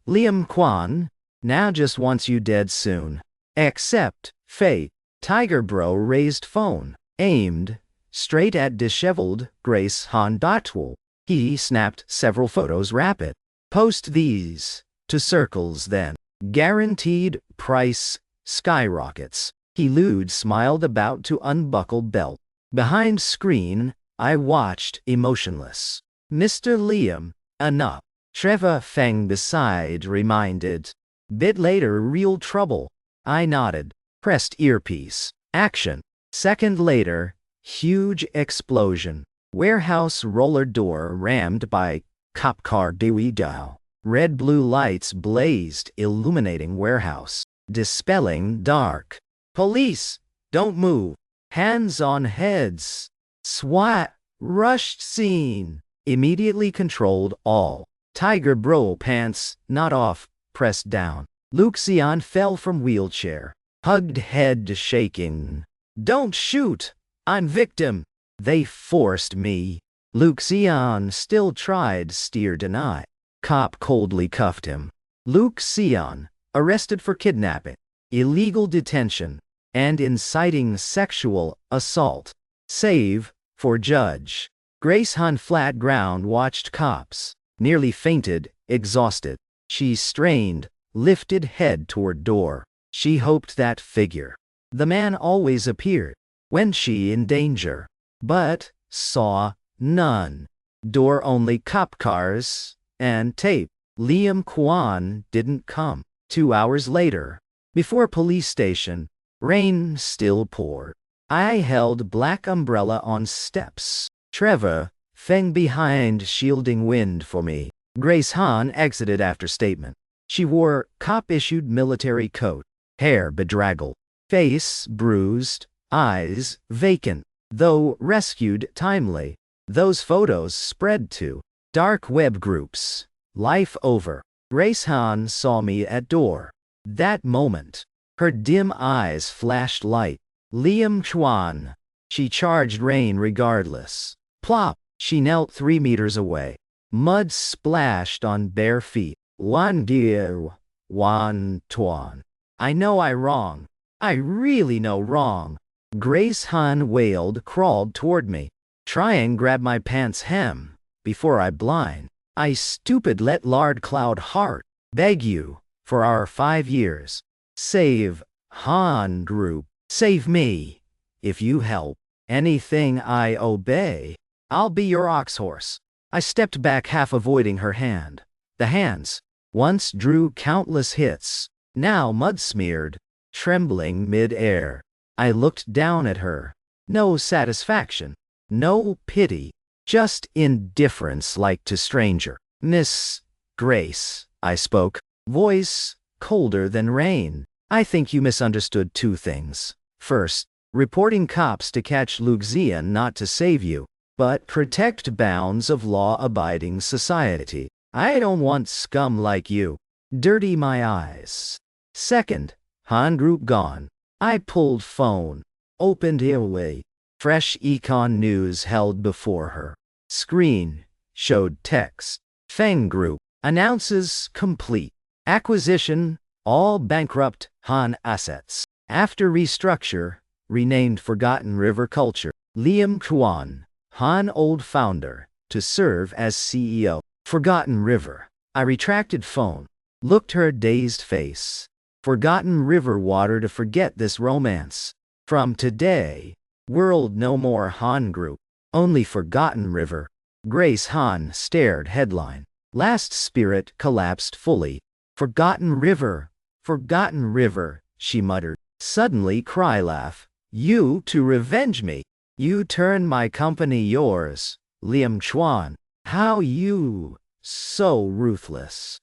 Liam Kwan now just wants you dead soon. Accept fate. Tiger Bro raised phone, aimed straight at disheveled Grace Han Dotwell. He snapped several photos rapid. Post these to circles then. Guaranteed price skyrockets. He lewd smiled about to unbuckle belt. Behind screen, I watched emotionless. Mr. Liam, enough. Trevor Feng beside reminded. Bit later real trouble. I nodded. Pressed earpiece. Action. Second later, huge explosion. Warehouse roller door rammed by cop car Dewey Dow. Red-blue lights blazed, illuminating warehouse. Dispelling dark. Police! Don't move. Hands on heads. SWAT! Rushed scene. Immediately controlled all. Tiger Bro pants, not off, pressed down. Zian fell from wheelchair, hugged head shaking. Don't shoot! I'm victim! They forced me. Zian still tried steer deny. Cop coldly cuffed him. Zian, arrested for kidnapping, illegal detention, and inciting sexual assault. Save for judge. Grace Han flat ground watched cops, nearly fainted, exhausted. She strained, lifted head toward door. She hoped that figure. The man always appeared when she in danger, but saw none. Door only cop cars and tape. Liam Kwan didn't come. 2 hours later, before police station, rain still poured. I held black umbrella on steps. Trevor, Feng behind shielding wind for me. Grace Han exited after statement. She wore cop-issued military coat, hair bedraggled, face bruised, eyes vacant. Though rescued timely, those photos spread to dark web groups. Life over. Grace Han saw me at door. That moment, her dim eyes flashed light. Liam Chuan. She charged rain regardless. Plop. She knelt 3 meters away. Mud splashed on bare feet. Wan Diu. Wan Tuan. I know I wrong. I really know wrong. Grace Han wailed, crawled toward me. Try and grab my pants hem. Before I blind. I stupid let lard cloud heart. Beg you, for our 5 years. Save Han group. Save me. If you help. Anything I obey. I'll be your ox horse. I stepped back, half avoiding her hand. The hands, once drew countless hits, now mud-smeared, trembling mid-air. I looked down at her. No satisfaction, no pity, just indifference like to stranger. Miss Grace, I spoke, voice colder than rain. I think you misunderstood 2 things. First, reporting cops to catch Zian, not to save you, but protect bounds of law-abiding society. I don't want scum like you. Dirty my eyes. Second, Han group gone. I pulled phone, opened Airway. Fresh econ news held before her. Screen showed text. Feng group announces complete. Acquisition, all bankrupt Han assets. After restructure, renamed Forgotten River Culture. Liam Kuan, Han old founder, to serve as CEO. Forgotten River. I retracted phone. Looked her dazed face. Forgotten River water to forget this romance. From today, world no more Han group. Only Forgotten River. Grace Han stared headline. Last spirit collapsed fully. Forgotten River. Forgotten River, she muttered. Suddenly cry laugh. You to revenge me. You turn my company yours. Liam Chuan. How you so ruthless.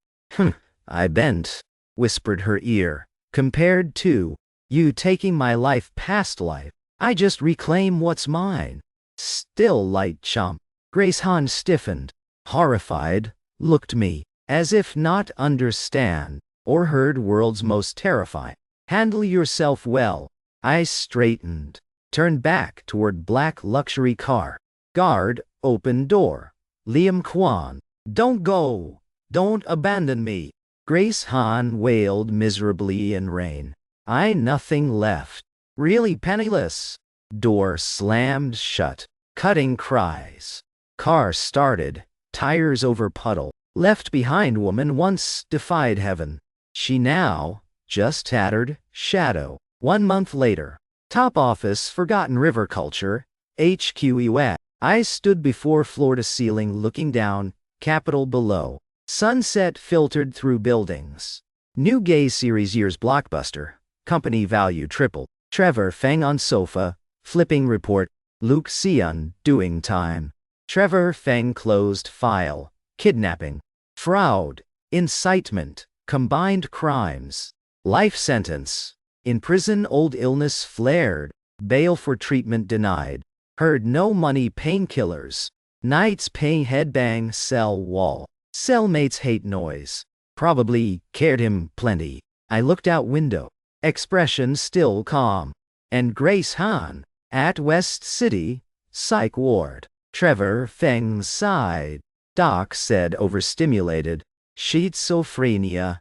I bent, whispered her ear. Compared to you taking my life past life, I just reclaim what's mine. Still light chump. Grace Han stiffened, horrified, looked me, as if not understand, or heard world's most terrifying. Handle yourself well. I straightened, turned back toward black luxury car. Guard, open door. Liam Kwan. Don't go. Don't abandon me. Grace Han wailed miserably in rain. I nothing left. Really penniless. Door slammed shut. Cutting cries. Car started. Tires over puddle. Left behind woman once defied heaven. She now, just tattered, shadow. 1 month later. Top office Forgotten River Culture, HQ EWAT. I stood before floor-to-ceiling looking down, Capitol below. Sunset filtered through buildings. New gay series years blockbuster. Company value triple. Trevor Feng on sofa, flipping report. Luke Zian doing time. Trevor Feng closed file. Kidnapping. Fraud. Incitement. Combined crimes. Life sentence. In prison old illness flared. Bail for treatment denied. Heard no money painkillers. Nights paying headbang cell wall. Cellmates hate noise. Probably cared him plenty. I looked out window, expression still calm. And Grace Han, at West City, Psych Ward. Trevor Feng sighed. Doc said overstimulated. Schizophrenia.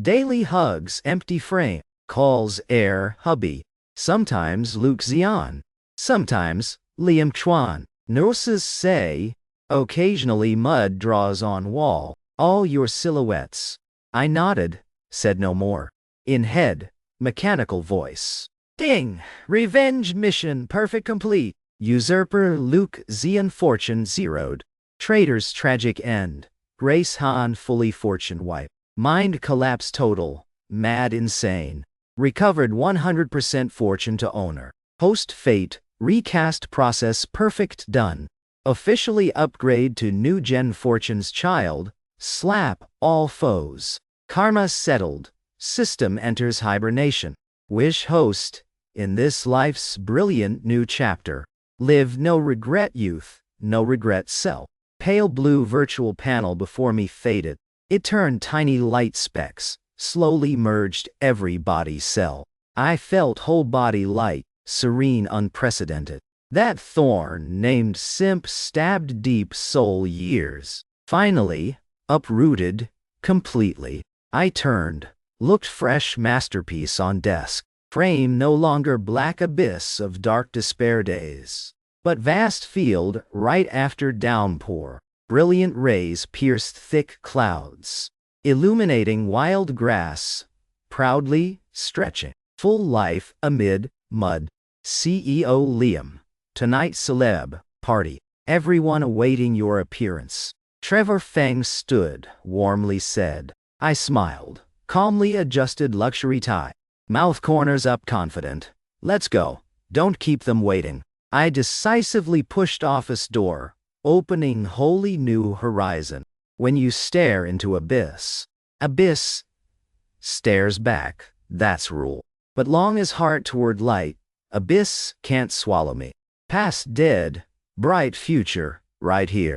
Daily hugs empty frame. Calls air hubby. Sometimes Luke Zian. Sometimes Liam Chuan. Nurses say, occasionally mud draws on wall. All your silhouettes. I nodded, said no more. In head, mechanical voice. Ding! Revenge mission perfect complete. Usurper Luke Zian fortune zeroed. Traitor's tragic end. Grace Han fully fortune wipe. Mind collapse total. Mad insane. Recovered 100% fortune to owner. Post fate. Recast process perfect done. Officially upgrade to new gen fortune's child. Slap all foes. Karma settled. System enters hibernation. Wish host. In this life's brilliant new chapter. Live no regret youth, no regret self. Pale blue virtual panel before me faded. It turned tiny light specks, slowly merged every body cell. I felt whole body light, serene unprecedented. That thorn named simp stabbed deep soul years. Finally, uprooted, completely. I turned, looked fresh masterpiece on desk. Frame no longer black abyss of dark despair days, but vast field right after downpour. Brilliant rays pierced thick clouds, illuminating wild grass, proudly stretching. Full life amid mud. CEO Liam. Tonight celeb party. Everyone awaiting your appearance. Trevor Feng stood, warmly said. I smiled, calmly adjusted luxury tie. Mouth corners up confident. Let's go. Don't keep them waiting. I decisively pushed office door, opening wholly new horizon. When you stare into abyss, abyss stares back. That's rule. But long as heart toward light, abyss can't swallow me. Past dead, bright future, right here.